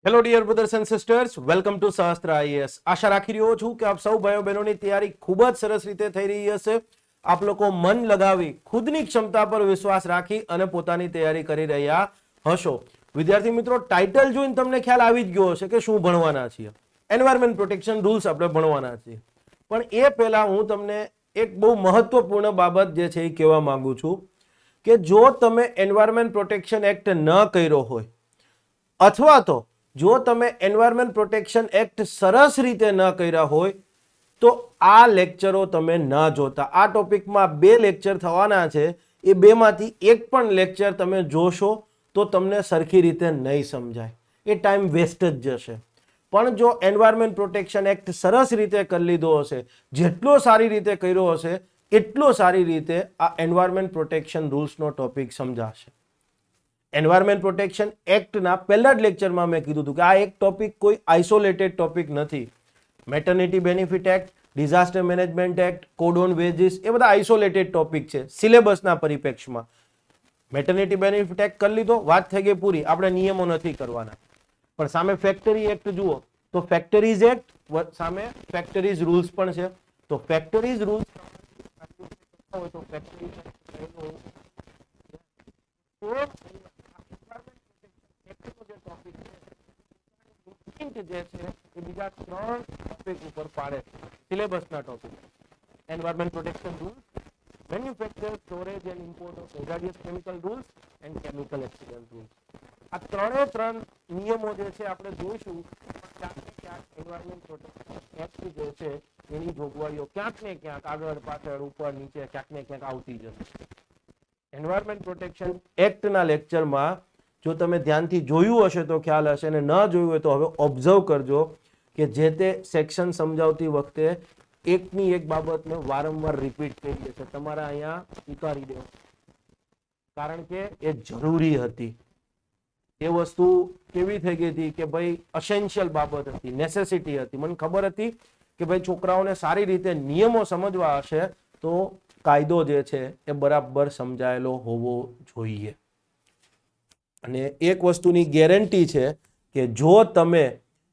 Hello dear brothers and sisters, welcome to Sahastra IAS. આશા રાખી રહ્યો છું કે આપ સૌ ભાઈઓ બહેનોની તૈયારી ખૂબ જ સરસ રીતે થઈ રહી હશે. આપ લોકો મન લગાવી ખુદની ક્ષમતા પર વિશ્વાસ રાખી અને પોતાની તૈયારી કરી રહ્યા હશો. વિદ્યાર્થી મિત્રો, ટાઇટલ જોઈને તમને ખ્યાલ આવી જ ગયો હશે કે શું ભણવાના છીએ. એન્વાયરમેન્ટ પ્રોટેક્શન રૂલ્સ આપણે ભણવાના છીએ. પણ એ પહેલા હું તમને એક બહુ મહત્વપૂર્ણ બાબત જે છે એ કહેવા માંગુ છું કે જો તમે એન્વાયરમેન્ટ પ્રોટેક્શન એક્ટ ન કર્યો હોય અથવા તો જો તમે એન્વાયરમેન્ટ પ્રોટેક્શન એક્ટ સરસ રીતે ન કર્યા હોય તો આ લેક્ચરો તમે ન જોતા. આ ટોપિકમાં 2 લેક્ચર થવાના છે. એ બેમાંથી એક પણ લેક્ચર તમે જોશો તો તમને સરખી રીતે નહીં સમજાય, એ ટાઈમ વેસ્ટ જ જશે. પણ જો એન્વાયરમેન્ટ પ્રોટેક્શન એક્ટ સરસ રીતે કરી લીધો હશે, જેટલો સારી રીતે કર્યો હશે એટલો સારી રીતે આ એન્વાયરમેન્ટ પ્રોટેક્શન રૂલ્સનો ટોપિક સમજાશે. એન્વાયરમેન્ટ પ્રોટેક્શન એક્ટના પહેલા જ લેક્ચરમાં મેં કીધું હતું કે આ એક ટોપિક કોઈ આઇસોલેટેડ ટોપિક નથી. Maternity benefit act, disaster management act, code on wages એ બધા આઇસોલેટેડ ટોપિક છે સિલેબસના પરિપ્રેક્ષમાં. મેટર્નિટી બેનિફિટ એક્ટ કરી લીધો, વાત થઈ ગઈ પૂરી. આપણે નિયમો નથી કરવાના. પણ સામે ફેક્ટરી એક્ટ જુઓ તો ફેક્ટરીઝ એક્ટ સામે ફેક્ટરીઝ રૂલ્સ પણ છે. તો ફેક્ટરીઝ રૂલ્સ હોય તો ફેક્ટરી જે છે એ બીજા 3 ટોપિક ઉપર પાડે છે સિલેબસના topic. Environment protection rules, manufacture, storage and import of hazardous chemical rules and chemical accident rules. આ ત્રણે 3 નિયમો જે છે આપણે જોઈશું. ક્યાંક ને ક્યાંક એન્વાયરમેન્ટ પ્રોટેક્શન એક્ટ જે છે એની જોગવાઈઓ ક્યાંક ને ક્યાંક આગળ પાછળ ઉપર નીચે ક્યાંક ને ક્યાંક આવતી જશે. એન્વાયરમેન્ટ પ્રોટેક્શન એક્ટના લેક્ચરમાં જો તમે ધ્યાનથી જોયું હશે તો ખ્યાલ હશે, અને ન જોયું હોય તો હવે ઓબ્ઝર્વ કરજો કે જે તે સેક્શન સમજાવતી વખતે એકની એક બાબતને વારંવાર રિપીટ કરીએ છીએ. તમારે અહીંયા ઉતારી દો, કારણ કે એ જરૂરી હતી. એ વસ્તુ કેવી થઈ ગઈ હતી કે ભાઈ અસેન્શિયલ બાબત હતી, નેસેસિટી હતી. મને ખબર હતી કે ભાઈ છોકરાઓને સારી રીતે નિયમો સમજવા હશે તો કાયદો જે છે એ બરાબર સમજાયેલો હોવો જોઈએ. અને એક વસ્તુની ગેરંટી છે કે જો તમે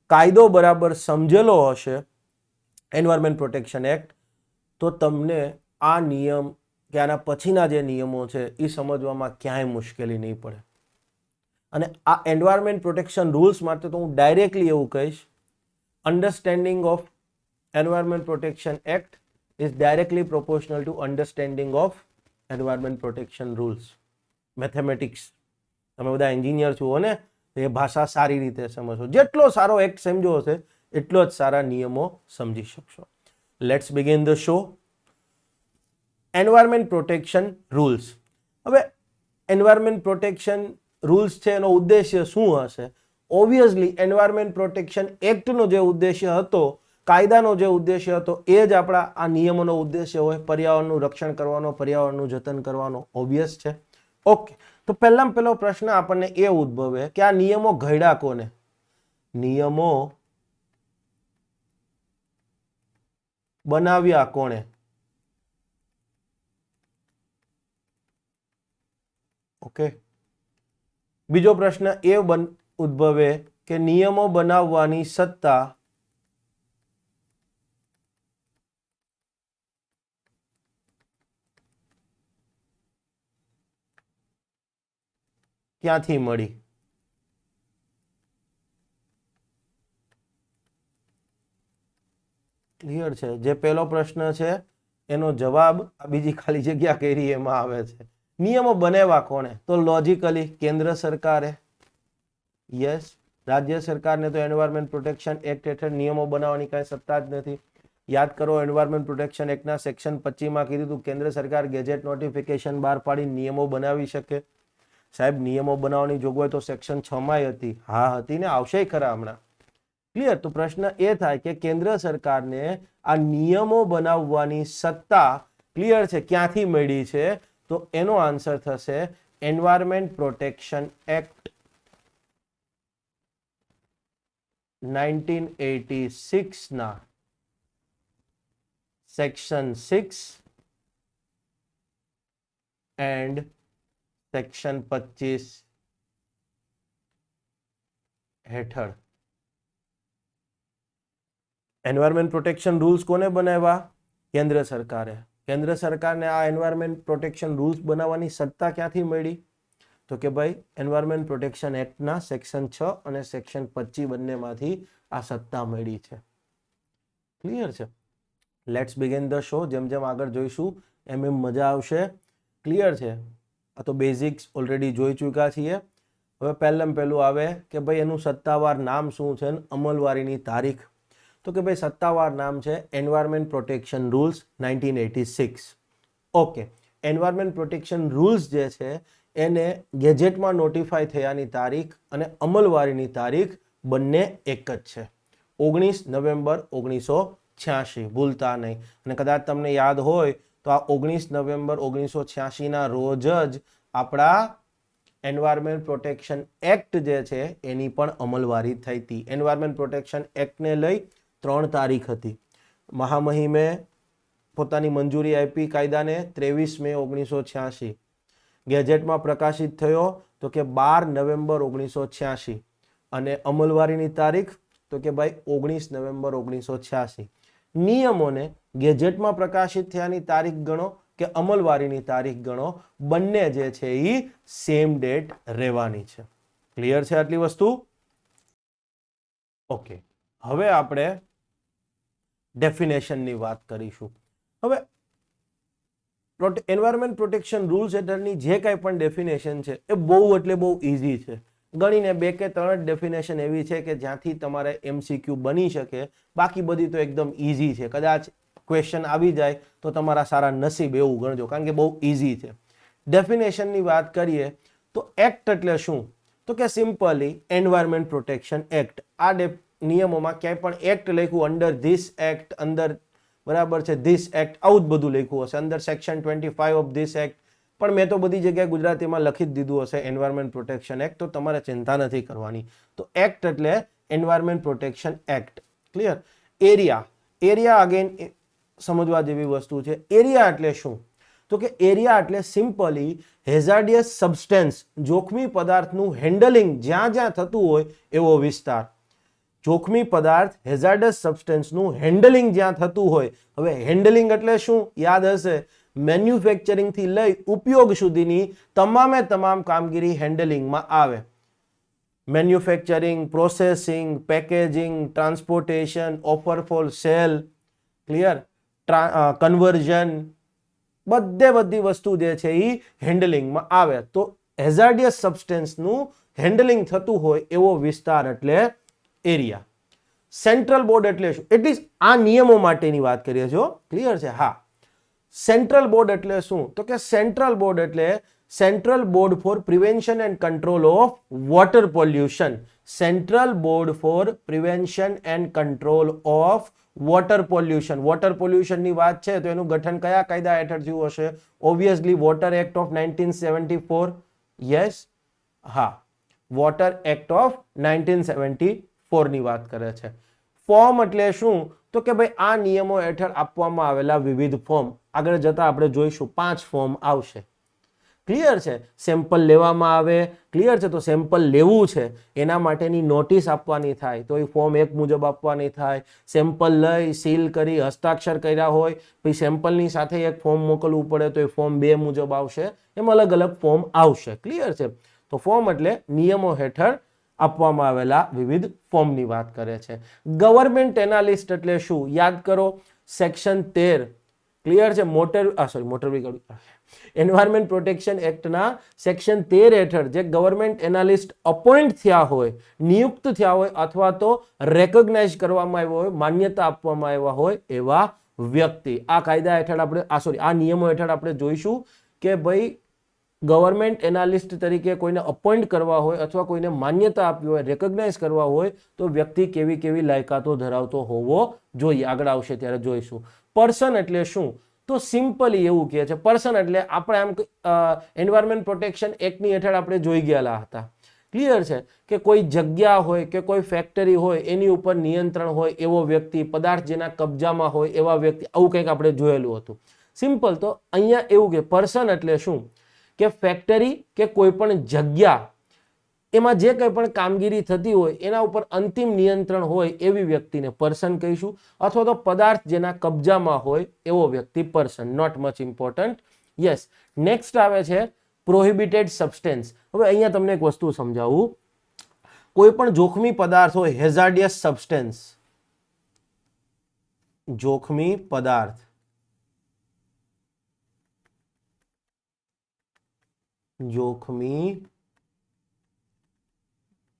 કાયદો બરાબર સમજેલો હશે, એન્વાયરમેન્ટ પ્રોટેક્શન એક્ટ, તો તમને આ નિયમ કે આના પછીના જે નિયમો છે એ સમજવામાં ક્યાંય મુશ્કેલી નહીં પડે. અને આ એન્વાયરમેન્ટ પ્રોટેક્શન રૂલ્સ માટે તો હું ડાયરેક્ટલી એવું કહીશ, understanding of environment protection act is directly proportional to understanding of environment protection rules. Mathematics, તમે બધા એન્જિનિયર છો ને, એ ભાષા સારી રીતે સમજો. જેટલો સારો એક્ટ સમજો હશે એટલો જ સારા નિયમો સમજી શકશો. Let's begin the show. Environment protection rules. હવે એન્વાયરમેન્ટ પ્રોટેક્શન રૂલ્સ છે એનો ઉદ્દેશ્ય શું હશે? ઓબ્વિયસલી એન્વાયરમેન્ટ પ્રોટેક્શન એક્ટનો જે ઉદ્દેશ્ય હતો, કાયદાનો જે ઉદ્દેશ્ય હતો, એ જ આપણા આ નિયમોનો ઉદ્દેશ્ય હોય. પર્યાવરણનું રક્ષણ કરવાનો, પર્યાવરણનું જતન કરવાનો. ઓબ્વિયસ છે. ઓકે, તો પહેલામાં પહેલો પ્રશ્ન આપણને એ ઉદ્ભવે કે આ નિયમો ઘડ્યા કોને? નિયમો બનાવ્યા કોણે? ઓકે. બીજો પ્રશ્ન એ ઉદ્ભવે કે નિયમો બનાવવાની સત્તા ક્યાંથી મળી? ક્લિયર છે? જે પહેલો પ્રશ્ન છે એનો જવાબ આ બીજી ખાલી જગ્યા કરી એમાં આવે છે. નિયમો બનાવ્યા કોણે? તો લોજિકલી કેન્દ્ર સરકારે. યસ, રાજ્ય સરકારને તો એન્વાયરમેન્ટ પ્રોટેક્શન એક્ટ હેઠળ નિયમો બનાવવાની કાંઈ સત્તા જ નથી. યાદ કરો, એન્વાયરમેન્ટ પ્રોટેક્શન એક્ટના સેક્શન 25માં કીધું હતું કેન્દ્ર સરકાર ગેજેટ નોટિફિકેશન બહાર પાડી નિયમો બનાવી શકે. સાહેબ, નિયમો બનાવવાની જોગવાઈ તો સેક્શન 6માં હતી. હા હતી ને, આવશે ખરા હમણાં. ક્લિયર? તો પ્રશ્ન એ થાય કે કેન્દ્ર સરકારને આ નિયમો બનાવવાની સત્તા ક્લિયર છે ક્યાંથી મળી છે? તો એનો આન્સર થશે એન્વાયરમેન્ટ પ્રોટેક્શન એક્ટ 1986 ના સેક્શન 6 એન્ડ સેક્શન 25 હેઠળ એન્વાયરમેન્ટ પ્રોટેક્શન રૂલ્સ કોને બનાવ્યા? કેન્દ્ર સરકારે. કેન્દ્ર સરકારને આ એન્વાયરમેન્ટ પ્રોટેક્શન રૂલ્સ બનાવવાની સત્તા ક્યાંથી મળી? તો કે ભાઈ એન્વાયરમેન્ટ પ્રોટેક્શન એક્ટના સેક્શન 6 અને સેક્શન 25 બંનેમાંથી આ સત્તા મળી છે. ક્લિયર છે? Let's begin the show. જેમ જેમ આગળ જોઈશું એમ એમ મજા આવશે. ક્લિયર છે? આ તો બેઝિક્સ ઓલરેડી જોઈ ચૂક્યા છીએ. હવે પહેલું આવે કે ભાઈ એનું સત્તાવાર નામ શું છે, અમલવારીની તારીખ. તો કે ભાઈ સત્તાવાર નામ છે environment protection rules 1986. Okay, environment protection rules જે છે એને ગેજેટમાં નોટિફાઈ થયાની તારીખ અને અમલવારીની તારીખ બંને એક જ છે, 19 નવેમ્બર 1986. ભૂલતા નહીં. અને કદાચ તમને યાદ હોય તો આ 19 નવેમ્બર 1986ના રોજ જ આપણા એન્વાયરમેન્ટ પ્રોટેક્શન એક્ટ જે છે એની પણ અમલવારી થઈ હતી. એન્વાયરમેન્ટ પ્રોટેક્શન એક્ટને લઈ 3 તારીખ હતી. મહામહિમે પોતાની મંજૂરી આપી કાયદાને 23 મે 1986. ગેજેટમાં પ્રકાશિત થયો તો કે 12 નવેમ્બર 1986 અને અમલવારીની તારીખ તો કે ભાઈ 19 નવેમ્બર 1986. નિયમોને ગેજેટમાં પ્રકાશિત થયાની તારીખ ગણો કે અમલવારીની તારીખ ગણો, બંને જે છે એ સેમ ડેટ રહેવાની છે. ક્લિયર છે આટલી વસ્તુ? ઓકે, હવે આપણે ડેફિનેશનની વાત કરીશું. હવે એન્વાયરમેન્ટ પ્રોટેક્શન રૂલ્સ હેઠળની જે કાંઈ પણ ડેફિનેશન છે એ બહુ એટલે બહુ ઇઝી છે. ગણીને 2 કે 3 ડેફિનેશન એવી છે કે જ્યાંથી તમારે MCQ બની શકે, બાકી બધી તો એકદમ ઇઝી છે. કદાચ ક્વેશ્ચન આવી જાય તો તમારા સારા નસીબ એવું ગણજો, કારણ કે બહુ ઇઝી છે. ડેફિનેશનની વાત કરીએ તો એક્ટ એટલે શું? તો કે સિમ્પલી એન્વાયરમેન્ટ પ્રોટેક્શન એક્ટ. આ નિયમોમાં ક્યાંય પણ એક્ટ લખ્યું અંડર ધીસ એક્ટ, અંદર બરાબર છે ધીસ એક્ટ, આવું જ બધું લખ્યું હશે, અંદર સેક્શન 25 ઓફ ધીસ એક્ટ, પણ મેં તો બધી જગ્યાએ ગુજરાતીમાં લખી જ દીધું હશે એન્વાયરમેન્ટ પ્રોટેક્શન એક્ટ, તો તમારે ચિંતા નથી કરવાની. તો એક્ટ એટલે environment protection act. Clear? Area again સમજવા જેવી વસ્તુ છે. એરિયા એટલે શું? તો કે એરિયા એટલે સિમ્પલી હેઝાર્ડિયસ સબસ્ટેન્સ, જોખમી પદાર્થનું હેન્ડલિંગ જ્યાં જ્યાં થતું હોય એવો વિસ્તાર. જોખમી પદાર્થ હેઝાર્ડસ સબસ્ટેન્સનું હેન્ડલિંગ જ્યાં થતું હોય. હવે હેન્ડલિંગ એટલે શું? યાદ હશે, મેન્યુફેક્ચરિંગ થી લઈ ઉપયોગ સુધીની તમામે તમામ કામગીરી હેન્ડલિંગમાં આવે. Manufacturing, processing, packaging, transportation, offer for sale, clear, conversion, બધી વસ્તુ જે છે એ હેન્ડલિંગમાં આવે. તો હેઝાર્ડિયસ સબસ્ટેન્સનું હેન્ડલિંગ થતું હોય એવો વિસ્તાર એટલે એરિયા. સેન્ટ્રલ બોર્ડ એટલે શું? એટલીસ્ટ આ નિયમો માટેની વાત કરીએ છીએ. ક્લિયર છે? હા. સેન્ટ્રલ બોર્ડ એટલે શું? તો કે સેન્ટ્રલ બોર્ડ એટલે central board for prevention and control of water pollution. Central board for prevention and control of water pollution. Water પોલ્યુશનની વાત છે તો એનું ગઠન કયા કાયદા હેઠળ થયું હશે? Obviously water act of 1974. Yes, હા, વોટર એક્ટ ઓફ 1974 ની વાત કરે છે. ફોર્મ એટલે શું? તો કે ભાઈ આ નિયમો હેઠળ આપવામાં આવેલા વિવિધ ફોર્મ. આગળ જતા આપણે જોઈશું 5 ફોર્મ આવશે. ક્લિયર છે? સેમ્પલ લેવામાં આવે. ક્લિયર છે? તો સેમ્પલ લેવું છે એના માટેની નોટિસ આપવાની થાય તો એ ફોર્મ 1 મુજબ આપવાની થાય. સેમ્પલ લઈ સીલ કરી હસ્તાક્ષર કર્યા હોય પછી સેમ્પલની સાથે એક ફોર્મ મોકલવું પડે તો એ ફોર્મ 2 મુજબ આવશે. એમ અલગ અલગ ફોર્મ આવશે. ક્લિયર છે? તો ફોર્મ એટલે નિયમો હેઠળ આપવામાં આવેલા વિવિધ ફોર્મની વાત કરે છે. ગવર્મેન્ટ એનાલિસ્ટ એટલે શું? યાદ કરો, સેક્શન 13. ક્લિયર છે? મોટર વ્હીકલ એન્વાયરમેન્ટ પ્રોટેક્શન એક્ટના સેક્શન 13 હેઠળ જે ગવર્મેન્ટ એનાલિસ્ટ અપોઇન્ટ થયા હોય, નિયુક્ત થયા હોય અથવા તો રેકોગ્નાઇઝ કરવામાં આવ્યો હોય, માન્યતા આપવામાં આવ્યા હોય એવા વ્યક્તિ. આ કાયદા હેઠળ આપણે આ નિયમો હેઠળ આપણે જોઈશું કે ભાઈ ગવર્મેન્ટ એનાલિસ્ટ તરીકે કોઈને અપોઇન્ટ કરવા હોય અથવા કોઈને માન્યતા આપવી હોય, રેકોગ્નાઇઝ કરવા હોય તો વ્યક્તિ કેવી કેવી લાયકાતો ધરાવતો હોવો જોઈએ. આગળ આવશે ત્યારે જોઈશું. પર્સન એટલે શું? તો સિમ્પલી એવું કહે છે, પર્સન એટલે આપણે આમ એન્વાયરમેન્ટ પ્રોટેક્શન એક્ટની હેઠળ આપણે જોઈ ગયેલા હતા. ક્લિયર છે? કે કોઈ જગ્યા હોય કે કોઈ ફેક્ટરી હોય એની ઉપર નિયંત્રણ હોય એવો વ્યક્તિ, પદાર્થ જેના કબજામાં હોય એવા વ્યક્તિ, આવું કંઈક આપણે જોયેલું હતું. સિમ્પલ. તો અહીંયા એવું કે પર્સન એટલે શું? કે ફેક્ટરી કે કોઈ પણ જગ્યા એમાં જે કંઈ પણ કામગીરી થતી હોય એના ઉપર અંતિમ નિયંત્રણ હોય એવી વ્યક્તિને પર્સન કહીશું, અથવા તો પદાર્થ જેના કબજામાં હોય એવો વ્યક્તિ person. Not much important. Yes. Next આવે છે પ્રોહિબિટેડ સબસ્ટેન્સ. હવે અહીંયા તમને એક વસ્તુ સમજાવું. કોઈ પણ જોખમી પદાર્થ હોય, હેઝાર્ડિયસ સબસ્ટેન્સ, જોખમી પદાર્થ, જોખમી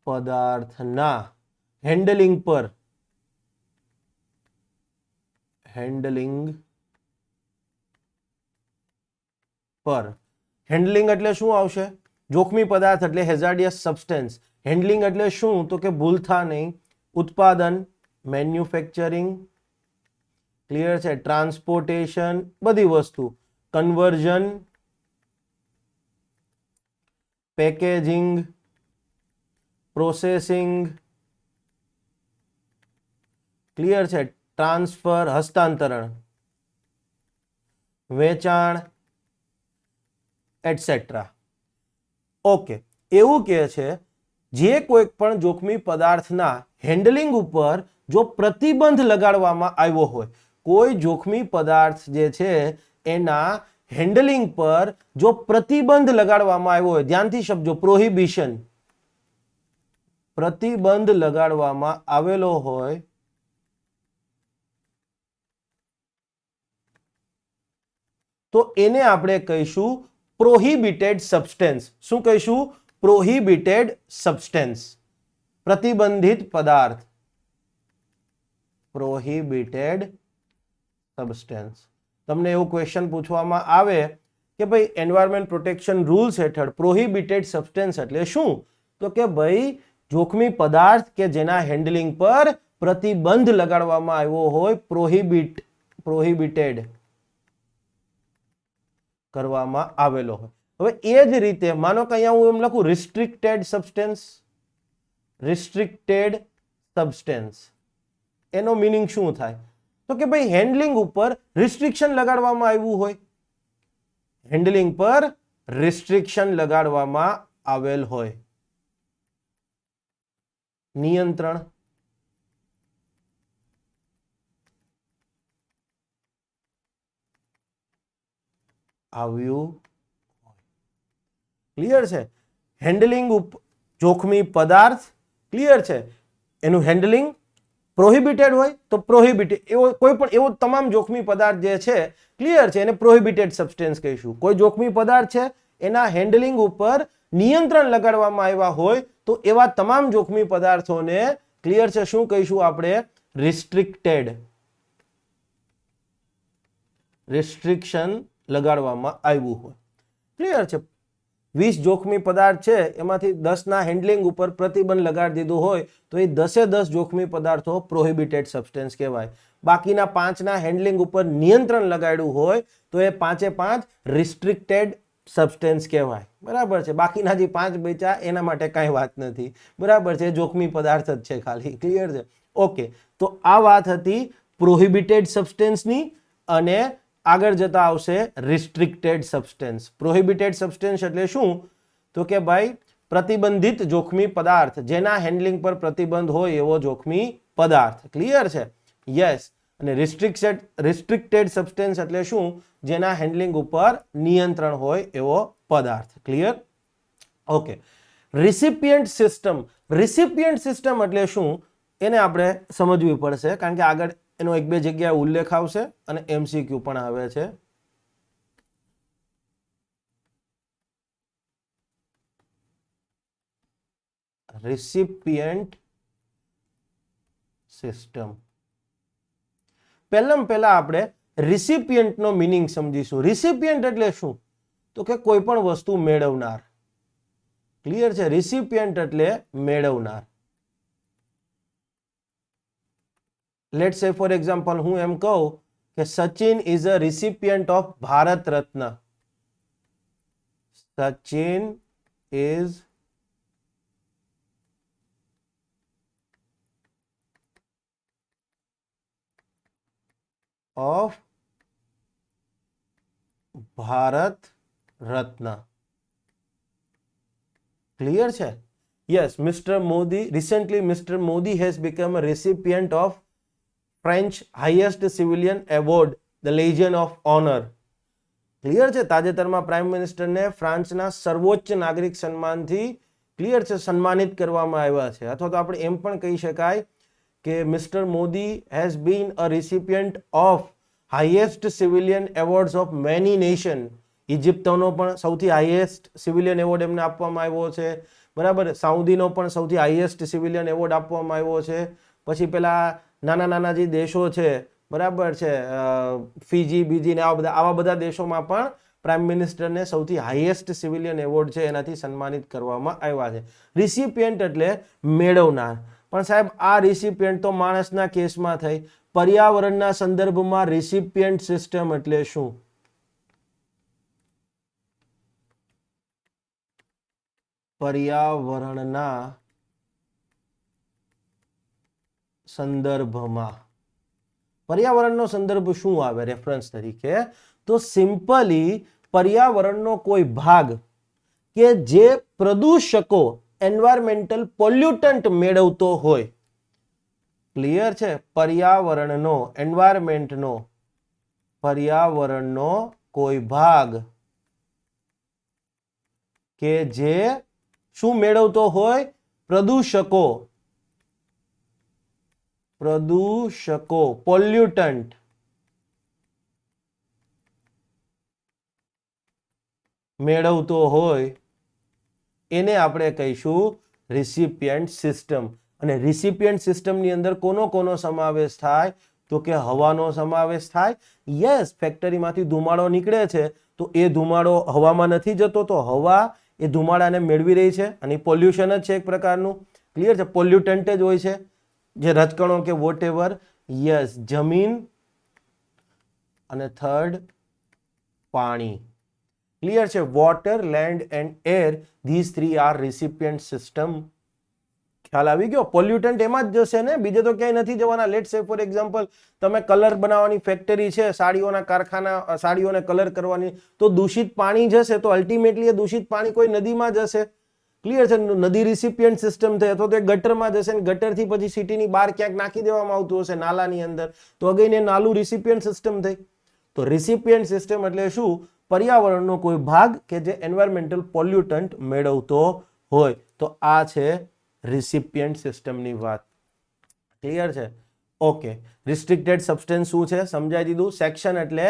પદાર્થના હેન્ડલિંગ પર હેન્ડલિંગ એટલે શું આવશે? જોખમી પદાર્થ એટલે હેઝાર્ડિયસ સબસ્ટેન્સ. હેન્ડલિંગ એટલે શું? તો કે ભૂલથા નહીં. ઉત્પાદન, મેન્યુફેક્ચરિંગ, ક્લિયર છે, ટ્રાન્સપોર્ટેશન, બધી વસ્તુ, કન્વર્ઝન, પેકેજિંગ, પ્રોસેસિંગ, ક્લિયર છે, ટ્રાન્સફર, હસ્તાંતરણ, વેચાણ, એટસેટ્રા. ઓકે. એવું કહે છે જે કોઈ પણ જોખમી પદાર્થના હેન્ડલિંગ ઉપર જો પ્રતિબંધ લગાડવામાં આવ્યો હોય, કોઈ જોખમી પદાર્થ જે છે એના હેન્ડલિંગ પર જો પ્રતિબંધ લગાડવામાં આવ્યો હોય, ધ્યાનથી સમજો, પ્રોહિબિશન, પ્રતિબંધ લગાડવામાં આવેલો હોય તો એને આપણે કહીશું પ્રોહિબિટેડ સબસ્ટેન્સ. શું કહીશું? પ્રોહિબિટેડ સબસ્ટેન્સ, પ્રતિબંધિત પદાર્થ, પ્રોહિબિટેડ સબસ્ટેન્સ. તમને એવું ક્વેશ્ચન પૂછવામાં આવે કે ભાઈ એન્વાયરમેન્ટ પ્રોટેક્શન રૂલ્સ હેઠળ પ્રોહિબિટેડ સબસ્ટેન્સ એટલે શું? તો કે ભાઈ જોખમી પદાર્થ કે જેના હેન્ડલિંગ પર પ્રતિબંધ લગાડવામાં આવ્યો હોય, પ્રોહિબિટેડ કરવામાં આવેલો હોય. હવે એ જ રીતે માનો કે અહીંયા હું એમ લખું રિસ્ટ્રિક્ટેડ સબસ્ટેન્સ, રિસ્ટ્રિક્ટેડ સબસ્ટેન્સ, એનો મીનિંગ શું થાય? તો કે ભાઈ હેન્ડલિંગ ઉપર રિસ્ટ્રિક્શન લગાડવામાં આવ્યું હોય, હેન્ડલિંગ પર રિસ્ટ્રિક્શન લગાડવામાં આવેલ હોય, નિયંત્રણ, આવ્યું. ક્લિયર છે? હેન્ડલિંગ જોખમી પદાર્થ, ક્લિયર છે, એનું હેન્ડલિંગ પ્રોહિબિટેડ હોય તો પ્રોહિબિટેડ, એવો કોઈ પણ એવો તમામ જોખમી પદાર્થ જે છે, ક્લિયર છે, એને પ્રોહિબિટેડ સબસ્ટેન્સ કહીશું. કોઈ જોખમી પદાર્થ છે એના હેન્ડલિંગ ઉપર નિયંત્રણ લગાડવામાં આવ્યા હોય તો એવા તમામ જોખમી પદાર્થોને, ક્લિયર છે, શું કહીશું આપણે? રિસ્ટ્રિક્ટેડ, રિસ્ટ્રિક્શન લગાડવામાં આવ્યું હોય. ક્લિયર છે? 20 જોખમી પદાર્થ છે એમાંથી 10 ના હેન્ડલિંગ ઉપર પ્રતિબંધ લગાડી દીધું હોય તો એ 10 જોખમી પદાર્થો પ્રોહિબિટેડ સબસ્ટેન્સ કહેવાય. બાકીના 5 ના હેન્ડલિંગ ઉપર નિયંત્રણ લગાડ્યું હોય તો એ 5 રિસ્ટ્રિક્ટેડ સબસ્ટેન્સ કહેવાય. બરાબર છે? બાકીના જે 5 બચ્યા એના માટે કાંઈ વાત નથી. બરાબર છે? જોખમી પદાર્થ જ છે ખાલી. ક્લિયર છે? ઓકે. તો આ વાત હતી પ્રોહિબિટેડ સબસ્ટેન્સની, અને આગળ જતા આવશે રિસ્ટ્રિક્ટેડ સબસ્ટેન્સ. પ્રોહિબિટેડ સબસ્ટેન્સ એટલે શું? તો કે ભાઈ પ્રતિબંધિત જોખમી પદાર્થ, જેના હેન્ડલિંગ પર પ્રતિબંધ હોય એવો જોખમી પદાર્થ. ક્લિયર છે? યસ. અને રિસ્ટ્રિક્ટેડ સબસ્ટેન્સ એટલે શું? જેના હેન્ડલિંગ ઉપર નિયંત્રણ હોય એવો પદાર્થ. ક્લિયર? ઓકે. રિસિપિયન્ટ સિસ્ટમ. રિસિપિયન્ટ સિસ્ટમ એટલે શું? એને આપણે સમજવી પડશે, કારણ કે આગળ એનો એક બે જગ્યાએ ઉલ્લેખ આવશે અને MCQ પણ આવે છે. રિસિપિયન્ટ સિસ્ટમ. પહેલા આપણે રિસિપિયન્ટ નો મીનિંગ સમજીશું. રિસિપિયન્ટ એટલે શું? તો કે કોઈ પણ વસ્તુ મેળવનાર. ક્લિયર છે? રિસિપિયન્ટ એટલે મેળવનાર. લેટ્સ સે ફોર એક્ઝામ્પલ હું એમ કહું કે Sachin is a recipient of Bharat Ratna. Sachin ease of Bharat Ratna. Clear છે? Yes, Mr. Modi, recently Mr. Modi has become a recipient of French highest civilian award, the Legion of Honor. Clear છે, તાજેતરમાં prime મિનિસ્ટરને ફ્રાન્સના સર્વોચ્ચ નાગરિક સન્માનથી clear છે સન્માનિત કરવામાં આવ્યા છે. અથવા તો આપણે એમ પણ કહી શકાય કે mister Modi has been a recipient of highest civilian awards of many nation. ઇજિપ્તનો પણ સૌથી હાઈએસ્ટ સિવિલિયન એવોર્ડ એમને આપવામાં આવ્યો છે, બરાબર. સાઉદીનો પણ સૌથી હાઈએસ્ટ સિવિલિયન એવોર્ડ આપવામાં આવ્યો છે. પછી પેલા નાના નાના જે દેશો છે, બરાબર છે, ફીજી બીજી ને આવા બધા દેશોમાં પણ પ્રાઇમ મિનિસ્ટરને સૌથી હાઈએસ્ટ સિવિલિયન એવોર્ડ છે એનાથી સન્માનિત કરવામાં આવ્યા છે. રિસિપિયન્ટ એટલે મેળવનાર. પણ સાહેબ આ રિસિપિયન્ટ તો માણસના કેસમાં થઈ, પર્યાવરણના સંદર્ભમાં રિસિપિયન્ટ સિસ્ટમ એટલે શું? પર્યાવરણના સંદર્ભમાં પર્યાવરણનો સંદર્ભ શું આવે રેફરન્સ તરીકે? તો સિમ્પલી પર્યાવરણનો કોઈ ભાગ કે જે પ્રદૂષકો એન્વાયરમેન્ટલ પોલ્યુટન્ટ મેળવતો હોય. ક્લિયર છે? પર્યાવરણનો પર્યાવરણનો કોઈ ભાગ કે જે શું મેળવતો હોય? પ્રદૂષકો પોલ્યુટન્ટ મેળવતો હોય એને આપણે કહીશું રિસિપિયન્ટ સિસ્ટમ. અને રિસિપિયન્ટ સિસ્ટમની અંદર કોનો સમાવેશ થાય? તો કે હવાનો સમાવેશ થાય. યસ, ફેક્ટરીમાંથી ધુમાડો નીકળે છે તો એ ધુમાડો હવામાં નથી જતો, તો હવા એ ધુમાડાને મેળવી રહી છે અને પોલ્યુશન જ છે એક પ્રકારનું. ક્લિયર છે? પોલ્યુટન્ટ જ હોય છે જે રજકણો કે વોટ એવર. યસ, જમીન અને થર્ડ પાણી. ક્લિયર છે? Water, land and air, this three are recipient system. ખ્યાલ આવી ગયો? પોલ્યુટન્ટ એમાં જ જશે ને, બીજે તો ક્યાંય નથી જવાના. લેટ્સ સે ફોર એક્ઝામ્પલ તમે કલર બનાવવાની ફેક્ટરી છે, સાડીઓના કારખાના, સાડીઓને કલર કરવાની, તો દૂષિત પાણી જશે તો અલ્ટિમેટલી એ દૂષિત પાણી કોઈ નદીમાં જશે. ક્લિયર છે? નદી રિસિપિયન્ટ સિસ્ટમ થઈ, અથવા તો એ ગટરમાં જશે ને ગટરથી પછી સિટીની બહાર ક્યાંક નાખી દેવામાં આવતું હશે નાલાની અંદર, તો અગેન એ નાલું રિસિપિયન્ટ સિસ્ટમ થઈ. તો રિસિપિયન્ટ સિસ્ટમ એટલે શું? પર્યાવરણનો કોઈ ભાગ કે જે એન્વાયરમેન્ટલ પોલ્યુટન્ટ મેળવતો હોય. તો આ છે રિસિપિયન્ટ સિસ્ટમની વાત. ક્લિયર છે? ઓકે. રિસ્ટ્રિક્ટેડ સબસ્ટન્સ શું છે સમજાવી દીધું. સેક્શન એટલે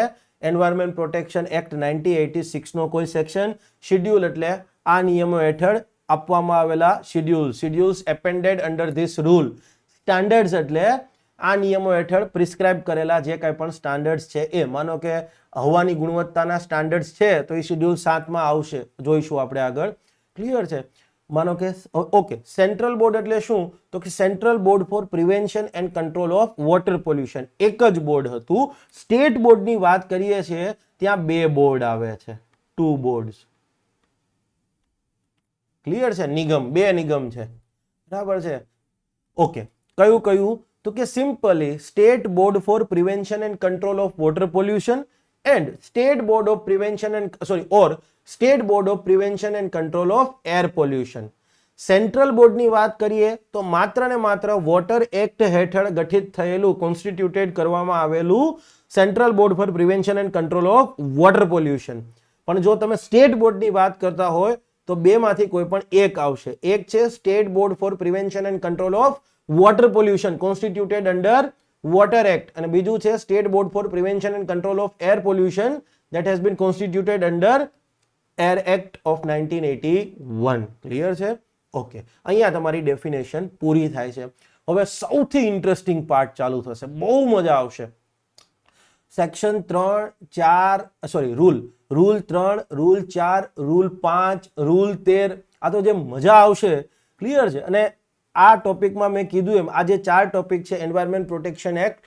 એન્વાયરમેન્ટ પ્રોટેક્શન એક્ટ 1986 નો કોઈ સેક્શન. શેડ્યુલ એટલે આ નિયમો હેઠળ આપવામાં આવેલા schedules appended under this rule. Standards એટલે આ નિયમો હેઠળ પ્રિસ્ક્રાઇબ કરેલા જે કાંઈ પણ સ્ટાન્ડર્ડ્સ છે એ. માનો કે હવાની ગુણવત્તાના સ્ટાન્ડર્ડ્સ છે તો એ શેડ્યુલ 7 માં આવશે, જોઈશું આપણે આગળ. ક્લિયર છે? માનો કે ઓકે, સેન્ટ્રલ બોર્ડ એટલે શું? તો કે central board for prevention and control of water pollution. એક જ બોર્ડ હતું. સ્ટેટ બોર્ડની વાત કરીએ છીએ ત્યાં બે બોર્ડ આવે છે, 2 બોર્ડ્સ. ક્લિયર છે? નિગમ, બે નિગમ છે, બરાબર છે. ઓકે, કયું? તો કે simply state board for prevention and control of water pollution and state board of prevention and state board of prevention and control of air pollution. Central બોર્ડની વાત કરીએ તો માત્ર ને માત્ર વોટર એક્ટ હેઠળ ગઠિત થયેલું, કોન્સ્ટિટ્યુટેડ કરવામાં આવેલું central board for prevention and control of water pollution. પણ જો તમે સ્ટેટ બોર્ડની વાત કરતા હોય તો બેમાંથી કોઈ પણ એક આવશે. એક છે state board for prevention and control of water pollution, constituted under water act, અને બીજું છે state board for prevention and control of air pollution that has been constituted under air act of 1981. Clear છે? Okay, અહીંયા તમારી definition પૂરી થાય છે. હવે સૌથી ઇન્ટરેસ્ટિંગ પાર્ટ ચાલુ થશે, બહુ મજા આવશે. Section 3, 4 rule 3, rule 4, rule 5, rule 13. આ તો જે મજા આવશે. ક્લિયર છે? અને આ ટોપિકમાં મેં કીધું એમ આ જે 4 ટોપિક છે, environment protection act,